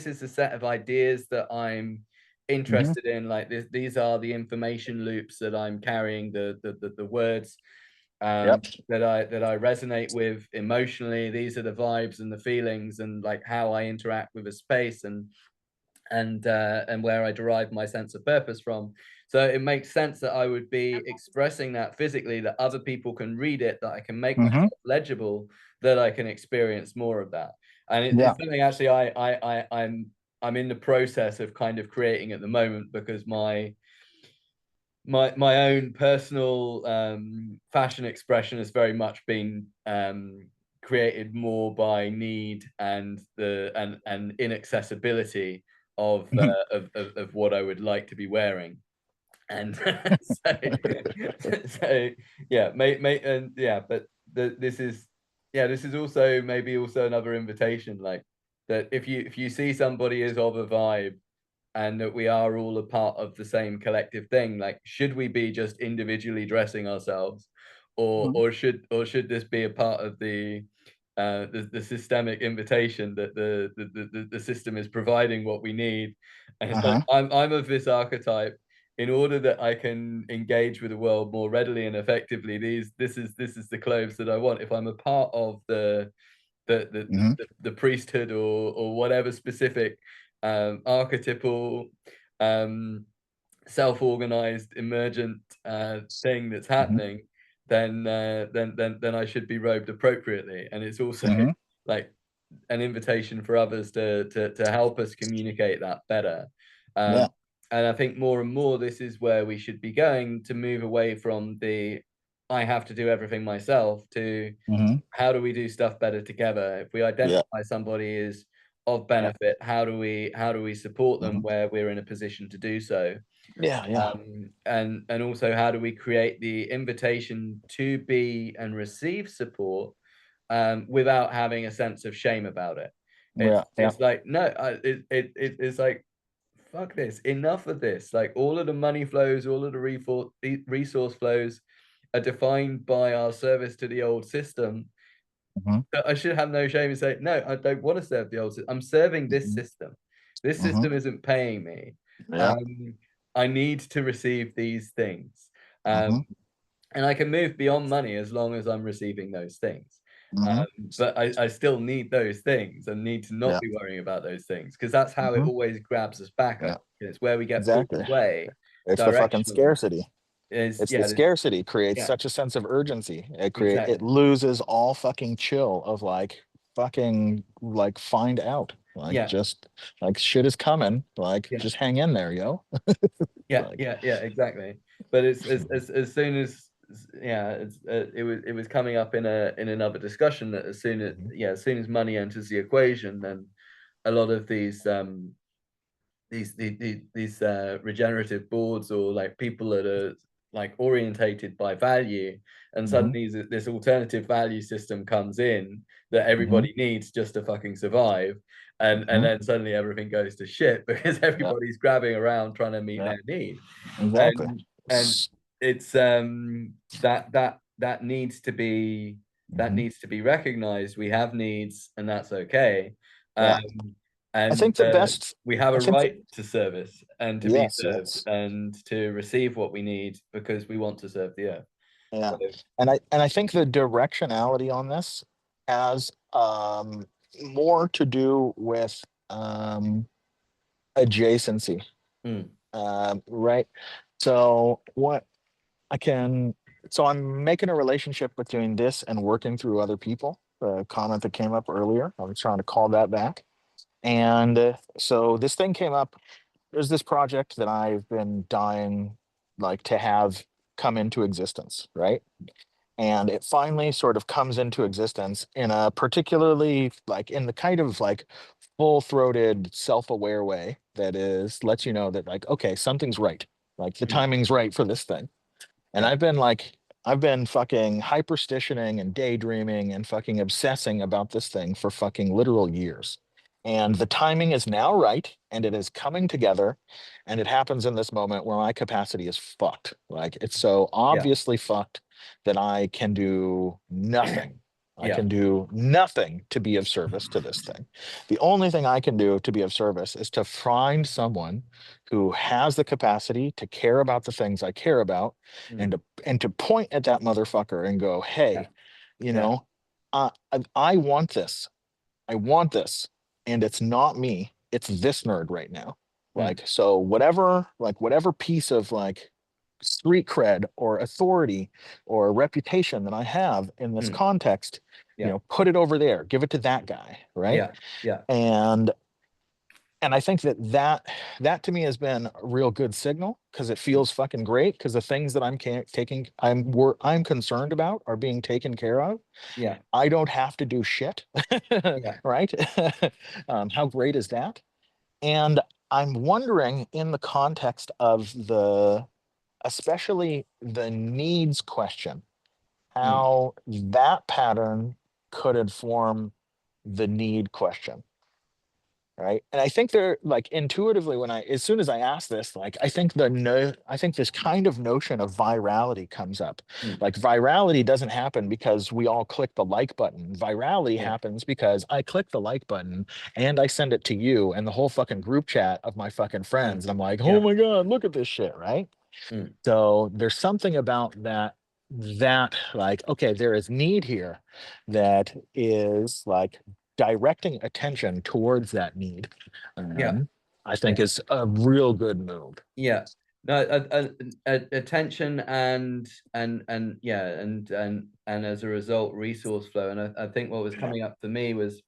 is a set of ideas that I'm Hmm. interested in. Like these are the information loops that I'm carrying, the words Yep. that I resonate with emotionally. These are the vibes and the feelings and like how I interact with a space and where I derive my sense of purpose from. So it makes sense that I would be expressing that physically, that other people can read it, that I can make Hmm. myself legible, that I can experience more of that. And Yeah. it's something actually I'm in the process of kind of creating at the moment because my own personal fashion expression has very much been created more by need and and inaccessibility Mhm. of what I would like to be wearing. And so, so yeah, mate, and yeah, but this is yeah, this is also maybe also another invitation, like that if you see somebody is of a vibe and that we are all a part of the same collective thing, like should we be just individually dressing ourselves, Mhm. or should this be a part of the systemic invitation that the system is providing what we need. And it's like Uh-huh. I'm of this archetype in order that I can engage with the world more readily and effectively. This is the clothes that I want. If I'm a part of Hmm. the priesthood or whatever specific archetypal um, self-organized emergent thing that's Hmm. happening, then I should be robed appropriately. And it's also Hmm. like an invitation for others to help us communicate that better. Yeah. Um, and I think more and more this is where we should be going, to move away from the I have to do everything myself to Hmm. how do we do stuff better together? If we Yeah. identify somebody is of Yeah. benefit, how do we support them Hmm. where we're in a position to do so? Yeah. Yeah. And also how do we create the invitation to be and receive support without having a sense of shame about it? Yeah. Yeah. It's like no, it's like fuck this, enough of this. Like all of the money flows, all of the resource flows are defined by our service to the old system. Mhm. So I should have no shame in saying, no, I don't want to serve the old system. I'm serving this Mhm. system. This Mhm. system isn't paying me. Yeah. Um, I need to receive these things. Mhm. And I can move beyond money as long as I'm receiving those things. Mhm. But I still need those things and need to not Yeah. be worrying about those things because that's how it Mhm. always grabs us back. I Yeah. think. It's where we get pulled Exactly. away It's the fucking directionally. scarcity. Is It's the yeah, scarcity creates yeah, such a sense of urgency. It exactly. loses all fucking chill of like fucking like find out. Like Yeah, just like shit is coming. Like yeah. just hang in there, yo. Yeah, Like yeah, yeah, exactly. But it's as soon as yeah, it was coming up in another discussion that as soon as Mhm. yeah, as soon as money enters the equation, then a lot of these regenerative boards or like people that are like orientated by value, and Mhm. suddenly this alternative value system comes in that Mhm. everybody needs just to fucking survive, and Mhm. then suddenly everything goes to shit because Yeah. everybody's grabbing around trying to meet Yeah. their need, Exactly. and it's that needs to be Mhm. recognized. We have needs, and that's okay. Yeah. Um, I and think the best we have I a think right to service and to be yes, served yes. and to receive what we need because we want to serve the earth. So, Yeah. And I think the directionality on this has more to do with adjacency. mm, Right. So what I can so I'm making a relationship between this and working through other people. The comment that came up earlier. I was trying to call that back. And so this thing came up. There's this project that I've been dying like to have come into existence, right? And it finally sort of comes into existence in a particularly like in the kind of like full-throated self-aware way that is lets you know that like okay something's right, like the mm, timing's right for this thing. And yeah, I've been fucking hyperstitioning and daydreaming and fucking obsessing about this thing for fucking literal years. And the timing is now right and it is coming together. And it happens in this moment where my capacity is fucked. Like it's so yeah, obviously fucked that I can do nothing. I yeah, can do nothing to be of service to this thing. The only thing I can do to be of service is to find someone who has the capacity to care about the things I care about mm, and to point at that motherfucker and go, yeah, hey, you yeah, know, I want this. I want this. And it's not me. It's this nerd right now. mm, Like, so whatever piece of like street cred or authority or reputation that I have in this mm, context, yeah, put it over there, give it to that guy. Right. yeah, yeah, And I think that to me has been a real good signal because it mm, feels fucking great because the things that I'm concerned about are being taken care of. yeah, I don't have to do shit, yeah, right? How great is that? And I'm wondering in the context of especially the needs question, mm, how that pattern could inform the need question, right? And I think they're like intuitively as soon as I ask this, like I think this kind of notion of virality comes up. mm, Like virality doesn't happen because we all click the like button. Virality yeah, happens because I click the like button and I send it to you and the whole fucking group chat of my fucking mm, friends. And I'm like, oh yeah, my God, look at this shit, right? mm, So there's something about that like, okay, there is need here that is like directing attention towards that need. yeah, Um, I think yeah. is a real good move. Yeah. No, attention and yeah, and as a result, resource flow. And I think what was Yeah. coming up for me was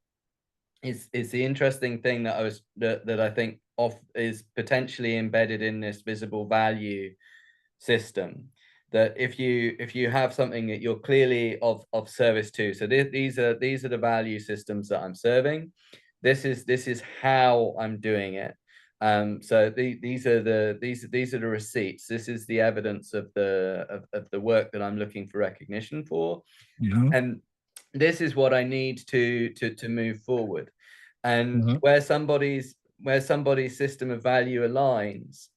it's the interesting thing that that I think off is potentially embedded in this visible value system. That if you have something that you're clearly of service to, so these are the value systems that I'm serving. This is how I'm doing it. So these are the receipts. This is the evidence of of the work that I'm looking for recognition for, Mhm. and this is what I need to move forward. And Mhm. where somebody's system of value aligns,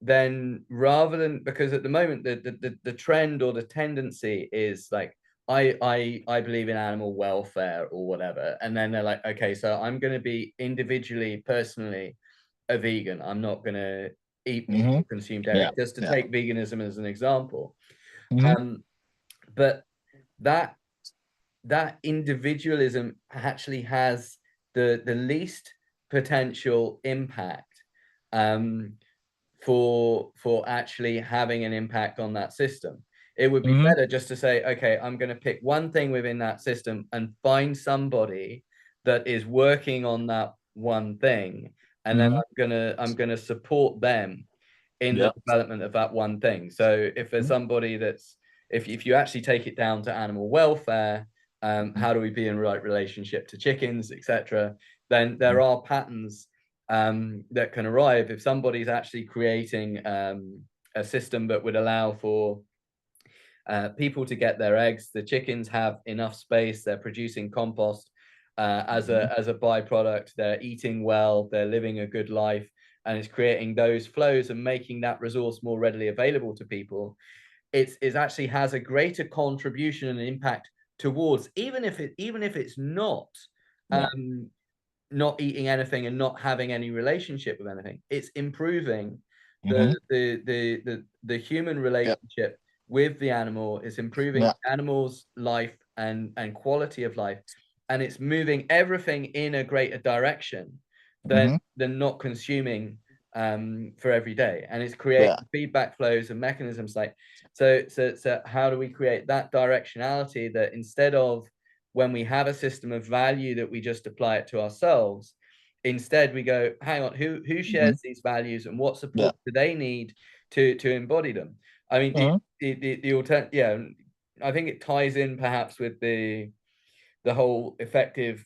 then rather than because at the moment the trend or the tendency is like I believe in animal welfare or whatever, and then they're like, okay, so I'm going to be individually, personally, a vegan. I'm not going to eat meat Mm-hmm. or consume dairy, Yeah. just to Yeah. take veganism as an example. Mm-hmm. But that that individualism actually has the least potential impact um, for actually having an impact on that system. It would be Mm-hmm. better just to say, okay, I'm going to pick one thing within that system and find somebody that is working on that one thing, and then Mm-hmm. I'm gonna support them in the Yeah. development of that one thing. So if there's somebody that's if you actually take it down to animal welfare, Mm-hmm. how do we be in right relationship to chickens, etc., then there are patterns that can arrive if somebody's actually creating a system that would allow for people to get their eggs. The chickens have enough space. They're producing compost as Mm-hmm. a byproduct. They're eating well. They're living a good life, and it's creating those flows and making that resource more readily available to people. It actually has a greater contribution and impact towards, even if it's not Yeah. not eating anything and not having any relationship with anything. It's improving Mm-hmm. the human Yeah. relationship with the animal. It's improving Yeah. animals' life and quality of life, and it's moving everything in a greater direction Mm-hmm. than not consuming for every day. And it's Yeah. creating feedback flows and mechanisms like so how do we create that directionality that instead of when we have a system of value that we just apply it to ourselves, instead we go, hang on, who Mm-hmm. shares these values and what Yeah. support do they need to embody them? I mean, Mm-hmm. the alternate, yeah, I think it ties in perhaps with the whole effective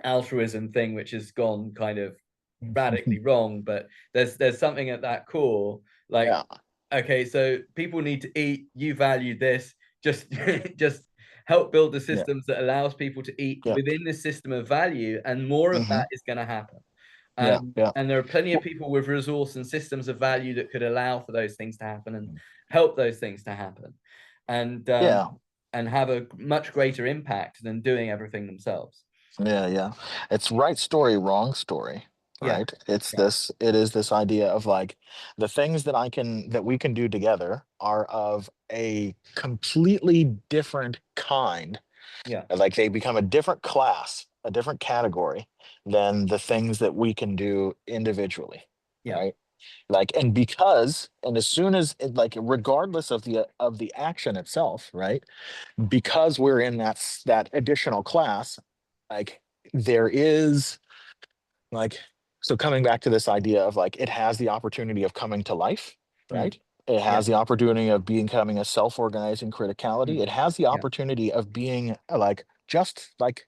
altruism thing, which has gone kind of radically wrong. But there's something at that core, like, Yeah. okay, so people need to eat. You value this. Just just help build the Yeah. systems that allows people to eat Yeah. within this system of value, and more of Mm-hmm. that is going to happen. Yeah. Yeah. And there are plenty of Well, people with resource and systems of value that could allow for those things to happen and help those things to happen, and um, yeah. and have a much greater impact than doing everything themselves. Yeah, yeah. It's right story, wrong story, Yeah, right? It's yeah, this, it is this idea of like the things that we can do together are of a completely different kind. yeah, Like they become a different class, a different category than the things that we can do individually, yeah, right? Like, and because, and as soon as like, regardless of the action itself, right? Because we're in that additional class, like there is like, so coming back to this idea of like it has the opportunity of coming to life, mm, right? It yeah, has the opportunity of becoming a self-organizing criticality. mm, It has the yeah, opportunity of being like just like,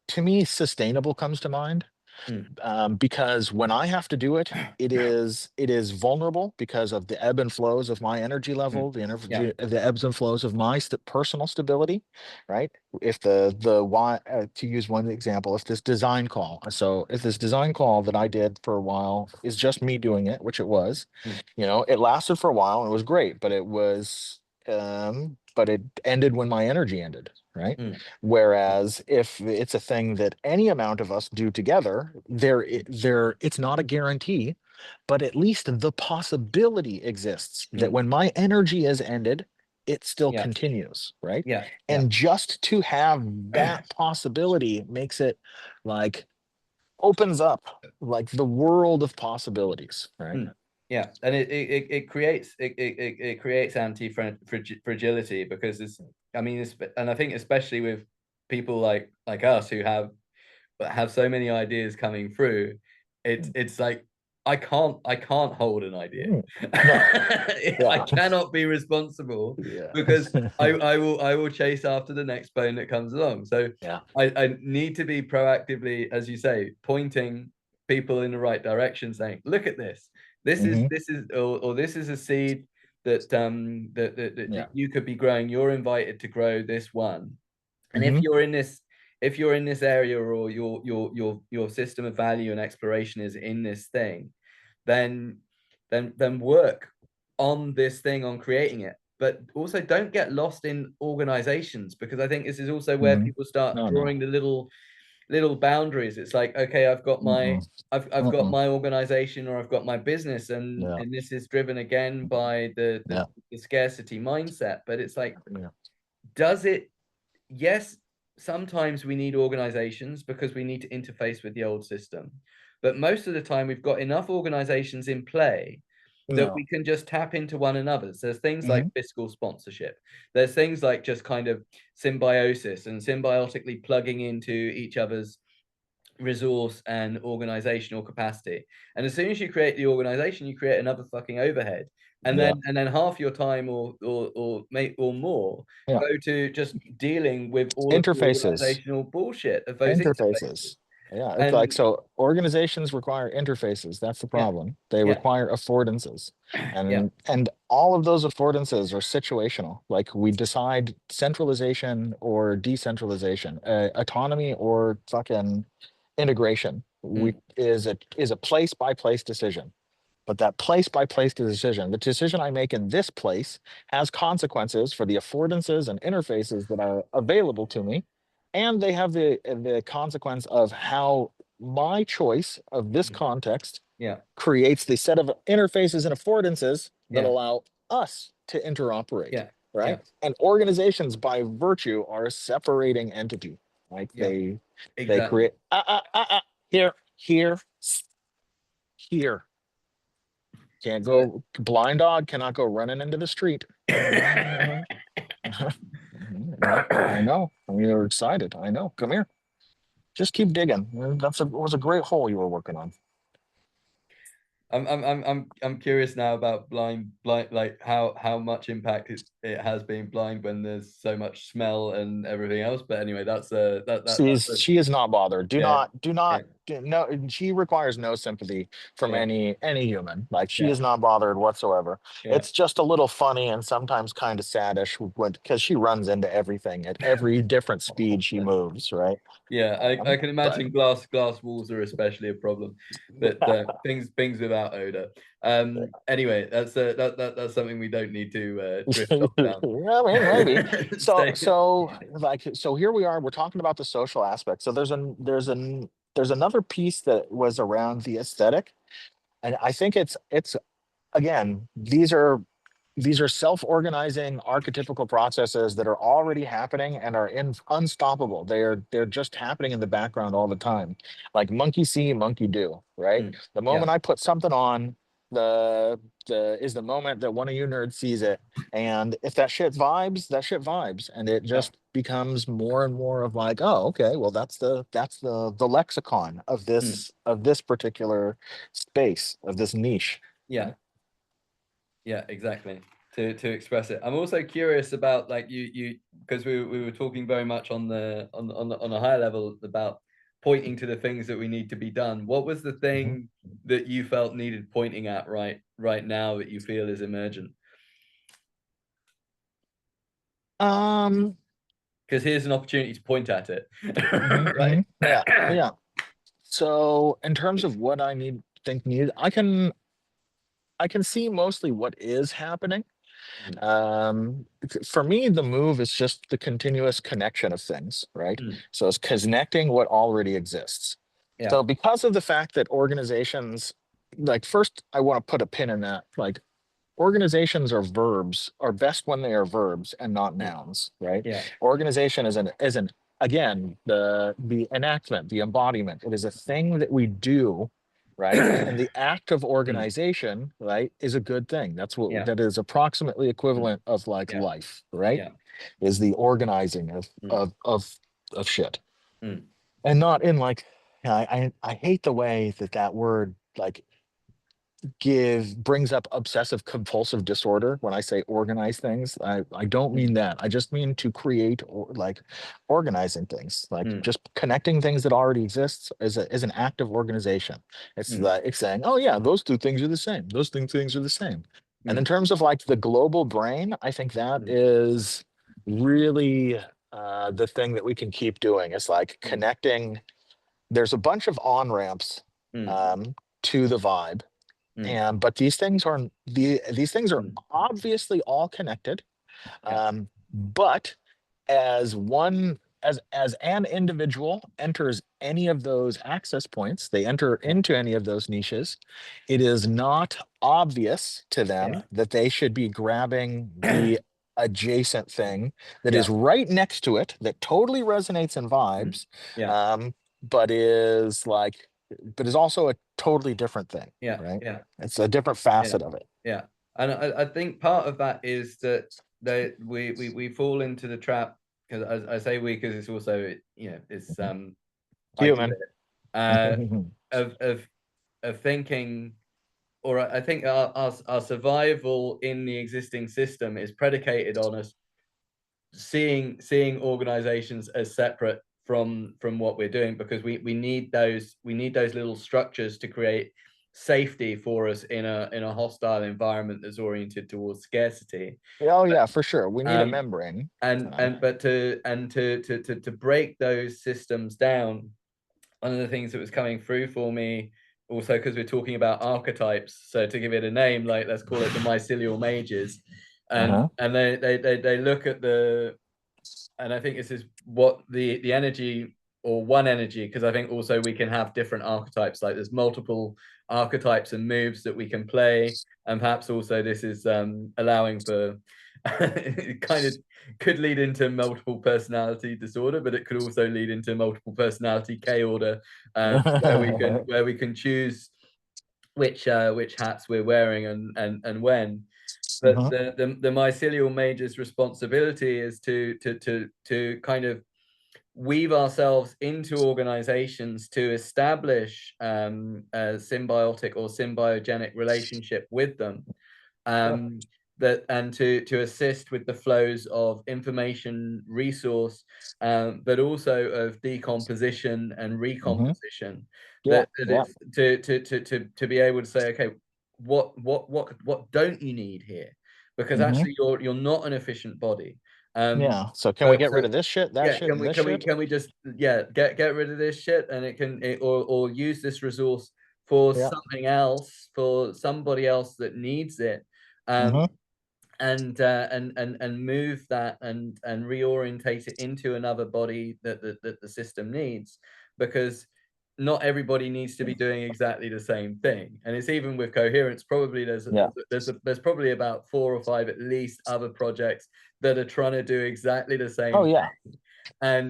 to me, sustainable comes to mind, mm, because when I have to do it, it is vulnerable because of the ebb and flows of my energy mm, level, yeah, the ebbs and flows of my personal stability, right? If the why, to use one example, if this design call, so if this design call that I did for a while is just me doing it, which it was, mm, you know, it lasted for a while and it was great, but but it ended when my energy ended, right? mm, Whereas if it's a thing that any amount of us do together, it's not a guarantee, but at least the possibility exists that mm, when my energy is ended, it still yeah, continues, right? yeah, yeah, And just to have that possibility makes it like opens up like the world of possibilities, right? mm, yeah, and it creates it creates fragility because it's, I mean, and I think especially with people like us who have so many ideas coming through, it's like I can't hold an idea. Mm. No, I yeah, cannot be responsible yeah, because I will chase after the next bone that comes along. So yeah. I need to be proactively, as you say, pointing people in the right direction, saying, look at this. Hmm. This is or this is a seed that Yeah. you could be growing. You're invited to grow this one. And Hmm. if you're in this area or your system of value and exploration is in this thing, then work on this thing, on creating it. but also don't get lost in organizations, because I think this is also where Mhm. people start No, no. drawing the little boundaries. It's like, okay, Mm-mm. I've got Mm-mm. my organization, or I've got my business, and Yeah. this is driven again by Yeah. the scarcity mindset. But it's like, Yeah. does it, yes, sometimes we need organizations because we need to interface with the old system. But most of the time, we've got enough organizations in play that No. we can just tap into one another's. There's things like Hmm. fiscal sponsorship. There's things like just kind of symbiosis and symbiotically plugging into each other's resource and organizational capacity. And as soon as you create the organization, you create another fucking overhead. Yeah. And then half your time, or more, Yeah. go to just dealing with all of the Interfaces. organizational bullshit of those interfaces. Interfaces. Yeah, it's like And so organizations require interfaces. That's the yeah, problem. They yeah, require affordances. yeah, And all of those affordances are situational. Like we decide centralization or decentralization, autonomy or fucking integration. We mm, is a place by place decision. But that place by place decision, the decision I make in this place has consequences for the affordances and interfaces that are available to me. And they have the consequence of how my choice of this mm, context yeah, creates the set of interfaces and affordances that yeah, allow us to interoperate, yeah, yeah, right? And organizations by virtue are a separating entity. Like yeah, they exactly. create here, here, here. Can't So go blind dog cannot go running into the street. Mhm. Yeah, I know. You're excited. I know. Come here. Just keep digging. Was a great hole you were working on. I'm curious now about blind, like how much impact it has been blind when there's so much smell and everything else. But anyway, that's She is not bothered. yeah, Do yeah, not no, she requires no sympathy from yeah, any human. Like she yeah, is not bothered whatsoever. yeah, It's just a little funny and sometimes kind of saddish because she runs into everything at every different speed she moves, right? yeah. I can But imagine glass walls are especially a problem, but things without odor. Anyway, that's something we don't need to drift off down. I mean, maybe. Stay. So here we are. We're talking about the social aspect. So there's another piece that was around the aesthetic, and I think it's again these are self-organizing archetypical processes that are already happening and are unstoppable. They're just happening in the background all the time. Like monkey see, monkey do, right? Mm, The yeah, moment I put something on, the the moment that one of you nerds sees it. And if that shit vibes, that shit vibes. And it yeah, just becomes more and more of like, oh, okay, well, that's the lexicon mm, of this particular space, of this niche. yeah. Yeah, exactly. To express it. I'm also curious about, like, you because we were talking very much on on a higher level about pointing to the things that we need to be done. What was the Mhm. thing that you felt needed pointing at right now that you feel is emergent? Um, Because here's an opportunity to point at it. mhm, Right? mhm. Yeah, yeah. So in terms of what think needed, I can see mostly what is happening. Mm, For me, the move is just the continuous connection of things, right? mm, So it's connecting what already exists. yeah. So because of the fact that organizations, like first, I want to put a pin in that, like organizations are best when they are verbs and not Mm, nouns, right? yeah. Organization is an again the enactment, the embodiment. It is a thing that we do, right? And the act of Mm, organization, right, is a good thing. That's what yeah. that is approximately Mm, equivalent of like yeah. life, right? Yeah. Is the organizing of Mm, of shit. mm, And not in like I hate the way that word like brings up obsessive compulsive disorder when I say organize things. I don't mm, mean that. I just mean to create or like organizing things, like mm, just connecting things that already exists is an act of organization. mm, It's saying, oh yeah, those two things are the same. Those things are the same. And in mm, terms of like the global brain, I think that mm, is really the thing that we can keep doing. It's like mm, connecting. There's a bunch of on ramps mm, um, to the vibe, mm, and but these things are obviously all connected, Yeah. But as one as an individual enters any of those access points, they enter into any of those niches, it is not obvious to them Yeah. that they should be grabbing the adjacent thing that Yeah. is right next to it that totally resonates and Mm. vibes, Yeah. um, but is like but is also a totally different thing, Yeah. right? Yeah. It's a different Yeah. facet of it. Yeah. And I think part of that is that we fall into the trap, because I say we because it's also, you know, it's I do Human. it, uh of thinking, or I think our survival in the existing system is predicated on us seeing organizations as separate from what we're doing, because we need those little structures to create safety for us in a hostile environment that's oriented towards scarcity. Oh yeah, for sure. We need a um membrane. and but to break those systems down, one of the things that was coming through for me also, because we're talking about archetypes, so to give it a name, like let's call it the mycelial mages. Uh-huh. And they look at the, and I think this is what the energy, or one energy, because I think also we can have different archetypes, like there's multiple archetypes and moves that we can play, and perhaps also this is allowing for it kind of could lead into multiple personality disorder, but it could also lead into multiple personality K order, where we can choose which hats we're wearing and when. But Uh-huh. the mycelial mage's responsibility is to kind of weave ourselves into organizations to establish a symbiotic or symbiogenic relationship with them, Yep. that, and to assist with the flows of information resource, but also of decomposition and Hmm. recomposition, Yeah. that Yeah. it's to be able to say, okay, what don't you need here, because Hmm. actually you're not an efficient body. Yeah. So can we so, get so rid of this shit, that yeah, shit, and this shit? can we just, yeah, get rid of this shit, and or use this resource for Yeah. something else, for somebody else that needs it, um, Hmm. and move that and reorientate it into another body that the system needs, because not everybody needs to be doing exactly the same thing. And it's even with coherence, probably Yeah. there's probably about 4 or 5 at least other projects that are trying to do exactly the Oh same yeah. thing.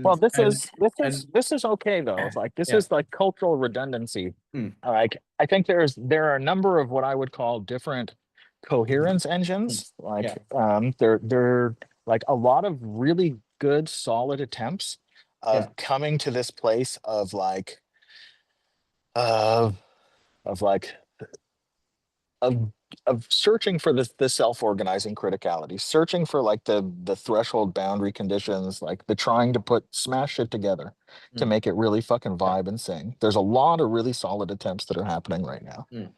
Well, and this and is this and is this is okay though. It's like this yeah. is like cultural redundancy. Mm, Like I think there are a number of what I would call different coherence mm, engines. yeah. Like they're like a lot of really good solid attempts Yeah. of coming to this place of of like of of searching for the self-organizing criticality, searching for like the threshold boundary conditions, like the trying to put smash it together to Mm, make it really fucking yeah. vibe and sing. There's a lot of really solid attempts that are happening right now. Mm,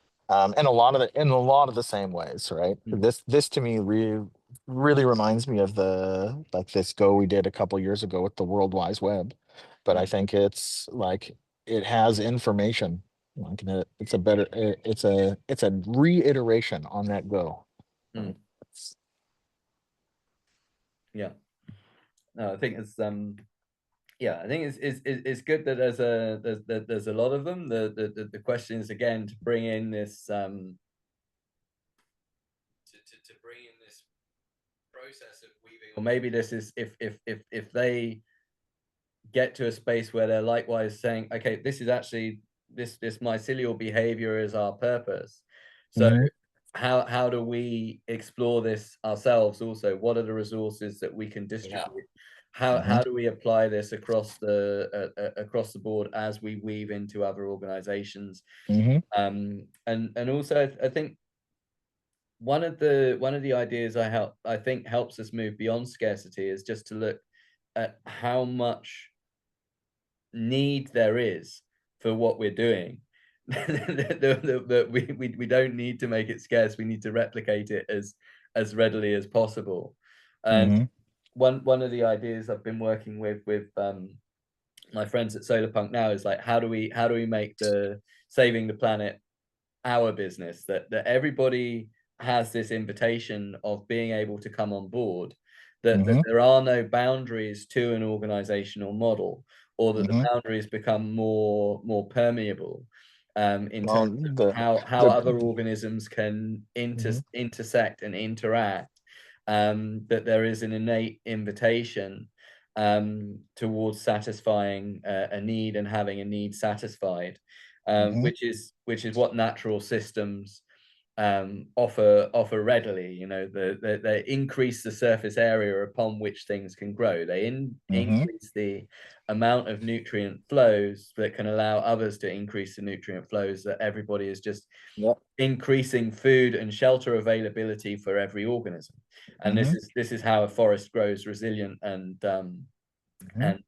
And a lot of the in a lot of the same ways, right? mm, This to me really reminds me of the like this go we did a couple years ago with the World Wide Web, but I mm, think it's like it has information. Like it's a better it's a reiteration on that go. mm, Right? yeah. No, I think it's yeah, I think it's good that there's a lot of them. The question is, again, to bring in this to bring in this process of weaving, or maybe this is, if they get to a space where they're likewise saying, okay, this is actually, this mycelial behavior is our purpose. So Hmm. how do we explore this ourselves also? What are the resources that we can Yeah. distribute? Hmm. How do we apply this across the board as we weave into other organizations? Hmm. And also I think one of the ideas I think helps us move beyond scarcity is just to look at how much need there is for what we're doing. That we don't need to make it scarce. We need to replicate it as readily as possible. And Hmm. one of the ideas I've been working with my friends at Solarpunk now is like, how do we make the saving the planet our business, that everybody has this invitation of being able to come on board, that Mm-hmm. there are no boundaries to an organizational model, or that the Mm-hmm. boundaries become more permeable, in Well, terms of how the other organisms can mm-hmm. intersect and interact, that there is an innate invitation, towards satisfying a need and having a need satisfied, Mm-hmm. which is what natural systems offer readily. You know, they increase the surface area upon which things can grow. They Mm-hmm. increase the amount of nutrient flows that can allow others to increase the nutrient flows, that everybody is just Yep. increasing food and shelter availability for every organism. And Mm-hmm. this is how a forest grows resilient Mm-hmm. and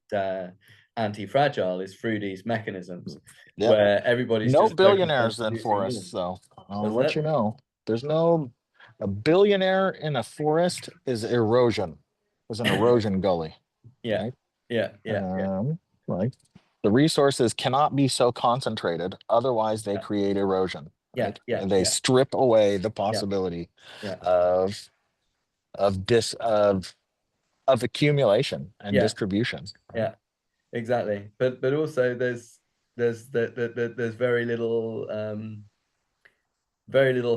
anti-fragile, is through these mechanisms Yep. where everybody's No just focused on billionaires in producing more. forests, though. I'll Was let that? you know. There's no a billionaire in a forest is erosion. Is an erosion gully, Yeah, right? yeah, Like the resources cannot be so concentrated, otherwise they yeah, create erosion, yeah, right? yeah, And they yeah, strip away the yeah, possibility yeah, of of dis of accumulation and yeah, distribution, right? yeah, exactly. But also there's very little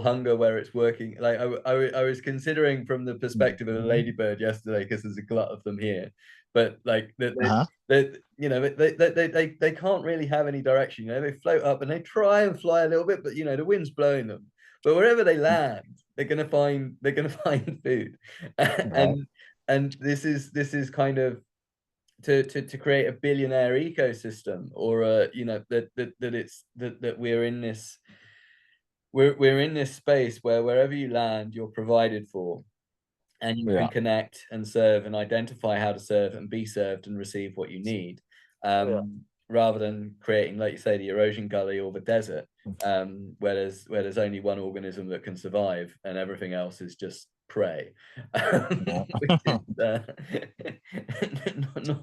hunger where it's working. Like I was considering from the perspective of a Mhm. ladybird yesterday, because there's a glut of them here, but like Uh-huh. you know, they can't really have any direction. You know, they float up and they try and fly a little bit, but you know, the wind's blowing them. But wherever they land, they're gonna find food. Right. And this is kind of to create a billionaire ecosystem, or a, you know, that we're in this, we're in this space where wherever you land, you're provided for, and you can Yeah. connect and serve and identify how to serve and be served and receive what you need, Yeah. rather than creating, like you say, the erosion gully or the desert, where there's only one organism that can survive and everything else is just prey, Yeah. which is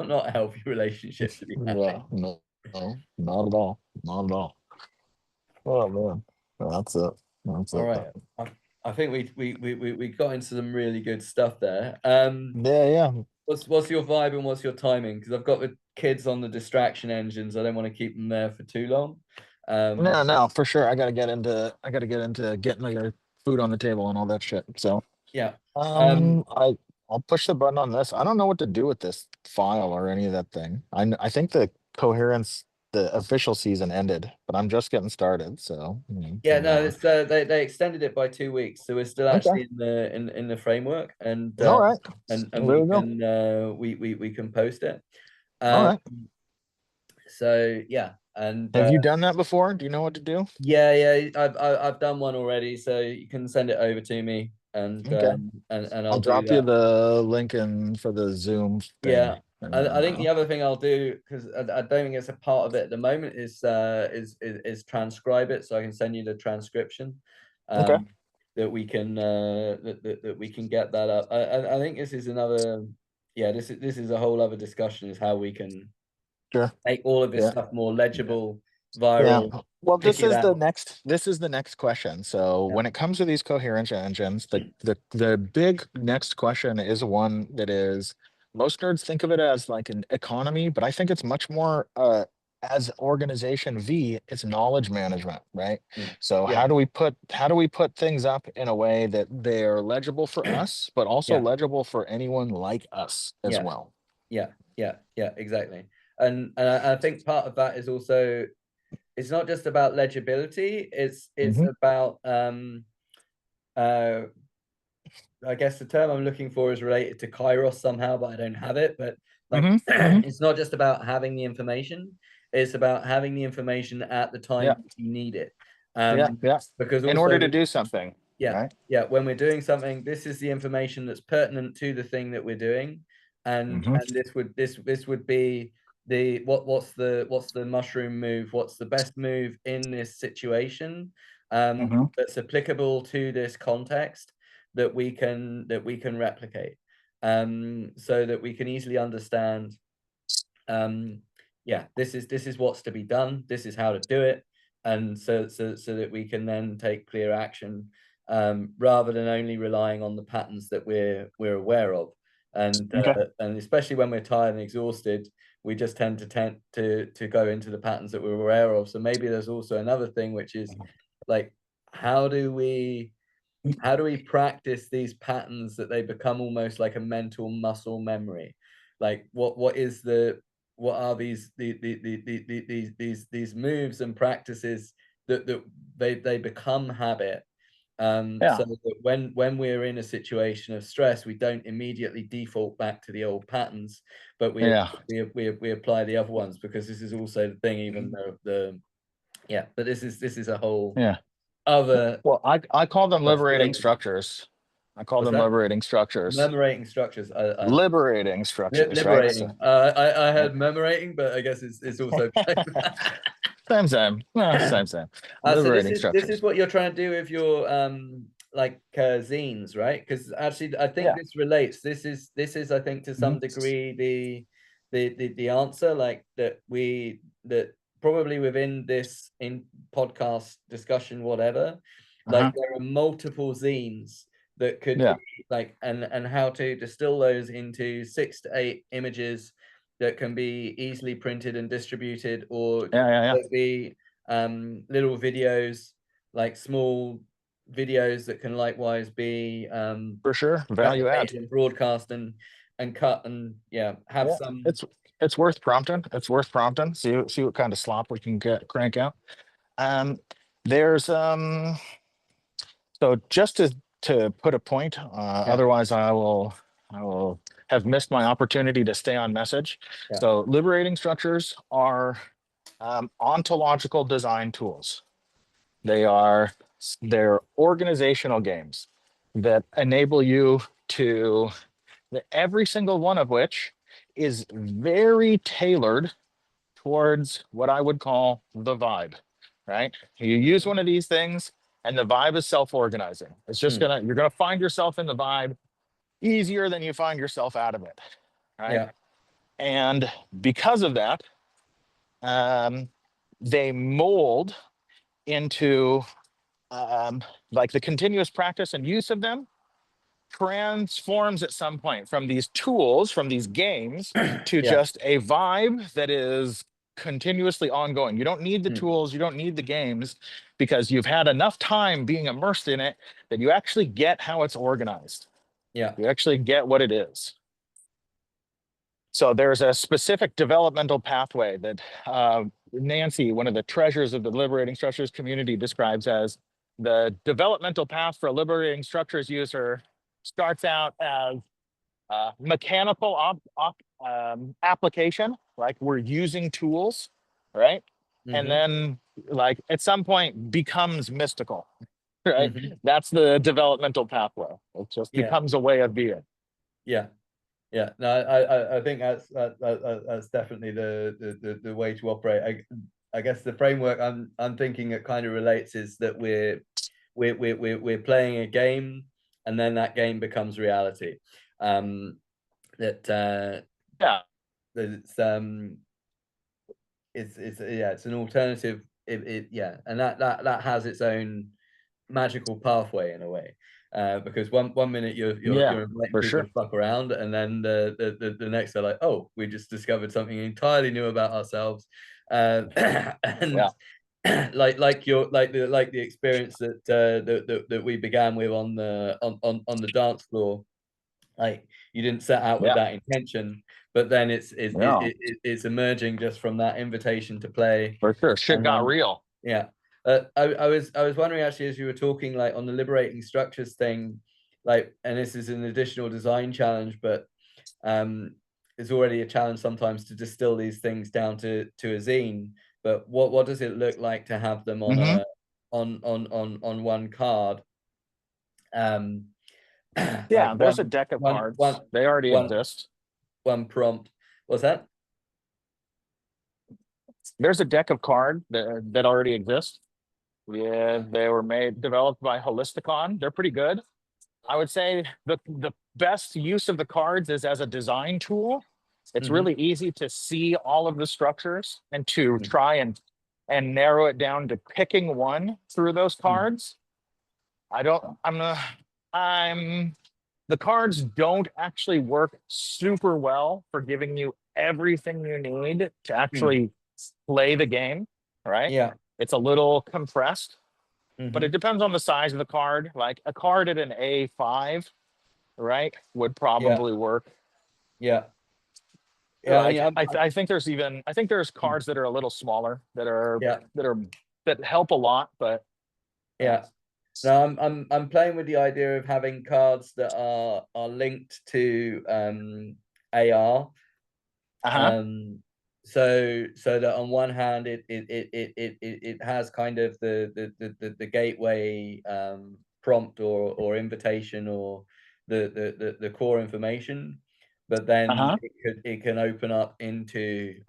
not a healthy relationship to be Yeah. having. No, no, not at all. Not at all. Oh man. That's it. That's All it. right. I think we got into some really good stuff there. Yeah, yeah. What's your vibe and what's your timing? Because I've got the kids on the distraction engines. I don't want to keep them there for too long. No, no, for sure. I gotta get into getting my food on the table and all that shit. So Yeah. um I I'll push the button on this. I don't know what to do with this file or any of that thing. I think the coherence, the official season ended, but I'm just getting started, so Yeah, no, whatever. it's they extended it by 2 weeks, so we're still Okay. actually in the framework, All right. and There we go. we can post it. All Um, right. so yeah, and Have you done that before? Do you know what to do? yeah, I've done one already, so you can send it over to me, Okay. and I'll I'll do drop you that. the link in for the Zoom thing. Yeah, And I think the other thing I'll do, because I don't think it's a part of it at the moment, is transcribe it, so I can send you the transcription, okay. um, that we can that we can get that up. I think this is another, yeah, this is a whole other discussion, is how we can Sure. make all of this Yeah. stuff more legible, Yeah. viral, Well, pick it out. this is the next question. So Yeah, when it comes to these coherence engines, the big next question is one that is most nerds think of it as like an economy, but I think it's much more as organization V, it's knowledge management, right? mm, So yeah, how do we put things up in a way that they're legible for us, but also yeah, legible for anyone like us as yeah, well? yeah, exactly. I think part of that is also, it's not just about legibility, it's Hmm. about uh I guess the term I'm looking for is related to kairos somehow, but I don't have it. But like Hmm. Hmm. it's not just about having the information, it's about having the information at the Yeah. time you need it. Yeah. um Yeah. because In order also, to do something, yeah, right? yeah, when we're doing something, this is the information that's pertinent to the thing that we're doing, Hmm. and this would be the what's the mushroom move, what's the best move in this situation, Hmm. that's applicable to this context, that we can replicate, so that we can easily understand, um yeah, this is what's to be done, this is how to do it, and so that we can then take clear action, rather than only relying on the patterns that we're aware of, Okay. And especially when we're tired and exhausted, we just tend to go into the patterns that we're aware of. So maybe there's also another thing, which is like, how do we practice these patterns that they become almost like a mental muscle memory? Like what are these moves and practices that they become habit, Yeah. so that when we're in a situation of stress, we don't immediately default back to the old patterns, but Yeah. we apply the other ones, because this is also the thing, even though yeah, but this is a whole Yeah. other Well, I call them that's liberating related. structures. I call What's them that? liberating structures. Memorating structures. Liberating structures, right? So, Liberating. I yeah. heard memorating, but I guess it's also Same, same. No, same, same. so Liberating this is structures. what you're trying to do with your like zines, right? Because actually, I think Yeah. this relates. This is I think to some Mhm. degree the answer, like that probably within this in podcast discussion, whatever, like Uh-huh. there are multiple zines that could be Yeah. like, and how to distill those into 6 to 8 images that can be easily printed and distributed, or Yeah. Yeah. Yeah. be little videos, like small videos that can likewise be For sure. Value add. replicated and broadcast and cut, and yeah, have Yeah. some. It's worth prompting. It's worth prompting. See what kind of slop we can get crank out. Um, there's so just to put a point, Yeah, otherwise I will have missed my opportunity to stay on message. yeah. So liberating structures are ontological design tools. They're organizational games that enable you to, every single one of which is very tailored towards what I would call the vibe, right? You use one of these things and the vibe is self-organizing. It's just Mm, you're gonna find yourself in the vibe easier than you find yourself out of it, right? yeah. And because of that, um, they mold into like the continuous practice and use of them transforms at some point from these tools, from these games, to Yeah. just a vibe that is continuously ongoing. You don't need the Mm, tools, you don't need the games, because you've had enough time being immersed in it that you actually get how it's organized. yeah. You actually get what it is. So there's a specific developmental pathway that Nancy, one of the treasures of the liberating structures community, describes as the developmental path for a liberating structures user starts out as mechanical application, like we're using tools, right? And Mm-hmm. then like at some point becomes mystical, right? Mm-hmm. That's the developmental pathway. It just Yeah. becomes a way of being. Yeah. Yeah. No, I think that's definitely the way to operate. I guess the framework I'm thinking it kind of relates is that we're playing a game, and then that game becomes reality. That Yeah. it's it's yeah, it's an alternative. Yeah, and that has its own magical pathway in a way. Because one minute Yeah, you're inviting for people sure. to fuck around, and then the next they're like, oh, we just discovered something entirely new about ourselves. And Yeah. like the experience that we began with on the dance floor. Like, you didn't set out with Yeah. that intention, but then Yeah, it's emerging just from that invitation to play. for sure. Shit And got then real. yeah, I was wondering actually, as you were talking, like on the liberating structures thing, like, and this is an additional design challenge, but um it's already a challenge sometimes to distill these things down to a zine. But what does it look like to have them on Hmm. a on one card? um like Yeah, there's a deck of one cards. one They already one exist. one prompt. What's that? There's a deck of card that already exists. Yeah, they were developed by Holisticon. They're pretty good. I would say the best use of the cards is as a design tool. It's Mm-hmm. really easy to see all of the structures and to Mm-hmm. try and narrow it down to picking one through those cards. I don't. I'm the cards don't actually work super well for giving you everything you need to Mm. actually play the game, right? Yeah. It's a little compressed, but it Hmm. depends on the size of the card. Like a card at an A5, right, would Yeah. probably work. Yeah. Yeah. I mean, Like I think there's even I think there's mm, cards that are a little smaller that are yeah. that are that help a lot, but yeah. Yeah. No, I'm playing with the idea of having cards that are linked to AR. Uh-huh. So that on one hand it has kind of the gateway prompt or invitation or the core information, but then Uh-huh. it can open up into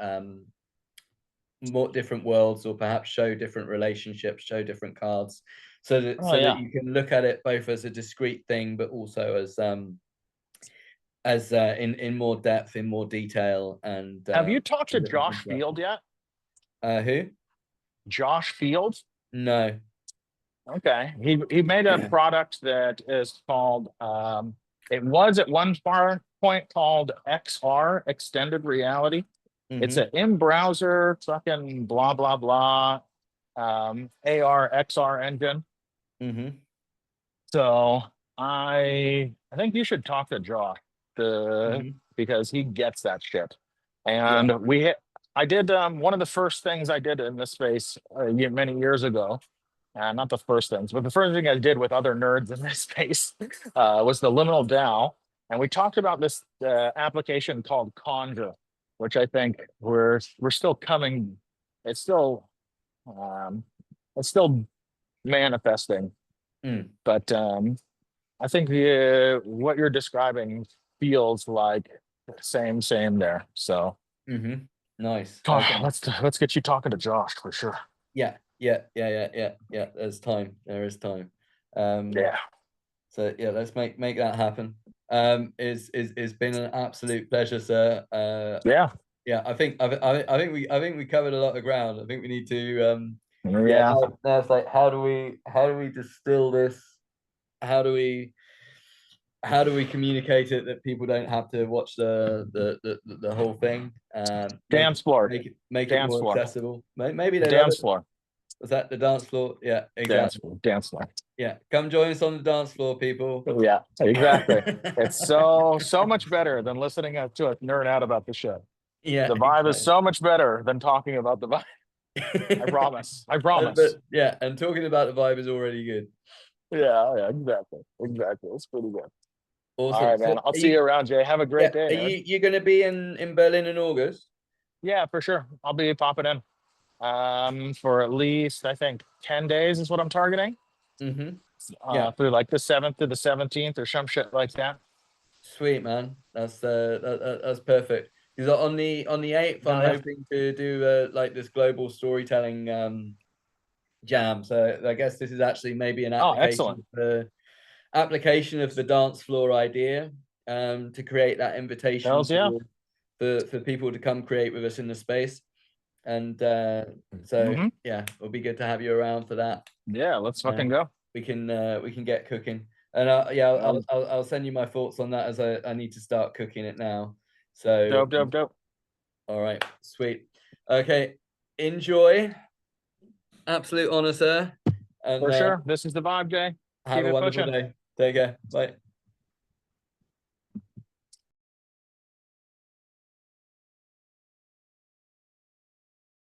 more different worlds, or perhaps show different relationships, show different cards, Oh so that yeah. you can look at it both as a discrete thing, but also as in more depth, in more detail, and Have you talked to different Josh interactions. Field yet? Who? Josh Field? No. Okay. He made a product that is called it was at one point called XR, extended reality. It's Mm-hmm. an in-browser fucking blah blah blah AR XR engine. Mm-hmm. So I think you should talk to Josh Mm-hmm. because he gets that shit. Yeah. And I did one of the first things I did in this space many years ago. Not the first things, but the first thing I did with other nerds in this space was the liminal DAO, and we talked about this application called Conjure, which I think we're still coming. It's still um, it's still manifesting, Mm. but I think what you're describing feels like same there. So Mm-hmm. Nice. Okay. let's get you talking to Josh for sure. Yeah. Yeah. Yeah. Yeah. Yeah. Yeah. There's time. There is time. Um, Yeah, so yeah, let's make that happen. It's been an absolute pleasure, sir. yeah, Yeah, I think we covered a lot of ground. I think we need to yeah, yeah. now it's like how do we distill this? How do we how do we communicate it that people don't have to watch the whole thing? Dance floor, Make it dance more floor, accessible. Maybe they love it. dance floor. Was that the dance floor? Yeah, Dance exactly. floor, dance floor. Yeah, come join us on the dance floor, people. Yeah, exactly. It's so much better than listening to a nerd out about the show. Yeah, The vibe is exactly. so much better than talking about the vibe. I promise. I But promise. yeah, and talking about the vibe is already good. Yeah, yeah, exactly. Exactly. It's pretty good. All Awesome. right, So man. I'll are see you you around, Jay. Have a great yeah, day, are nerd. you going to be in Berlin in August? Yeah, for sure. I'll be popping in for at least I think 10 days is what I'm targeting. Mm-hmm. Yeah. Through like the 7th to the 17th or some shit like that. Sweet, man. That's perfect. Because on the 8th, I'm Oh yeah. hoping to do like this global storytelling jam. So I guess this is actually maybe an Oh, excellent. application of the dance floor idea to create that invitation Hells yeah. for people to come create with us in the space. And so Hmm. yeah, it'll be good to have you around for that. Yeah, let's fucking And go. we can get cooking. And yeah, Um, I'll send you my thoughts on that as I need to start cooking it now. So dope, dope, dope. all right, sweet. Okay, enjoy. Absolute honor, sir. And For sure. This is the vibe, Jay. have Keep a it wonderful pushing. day. Take care. Bye.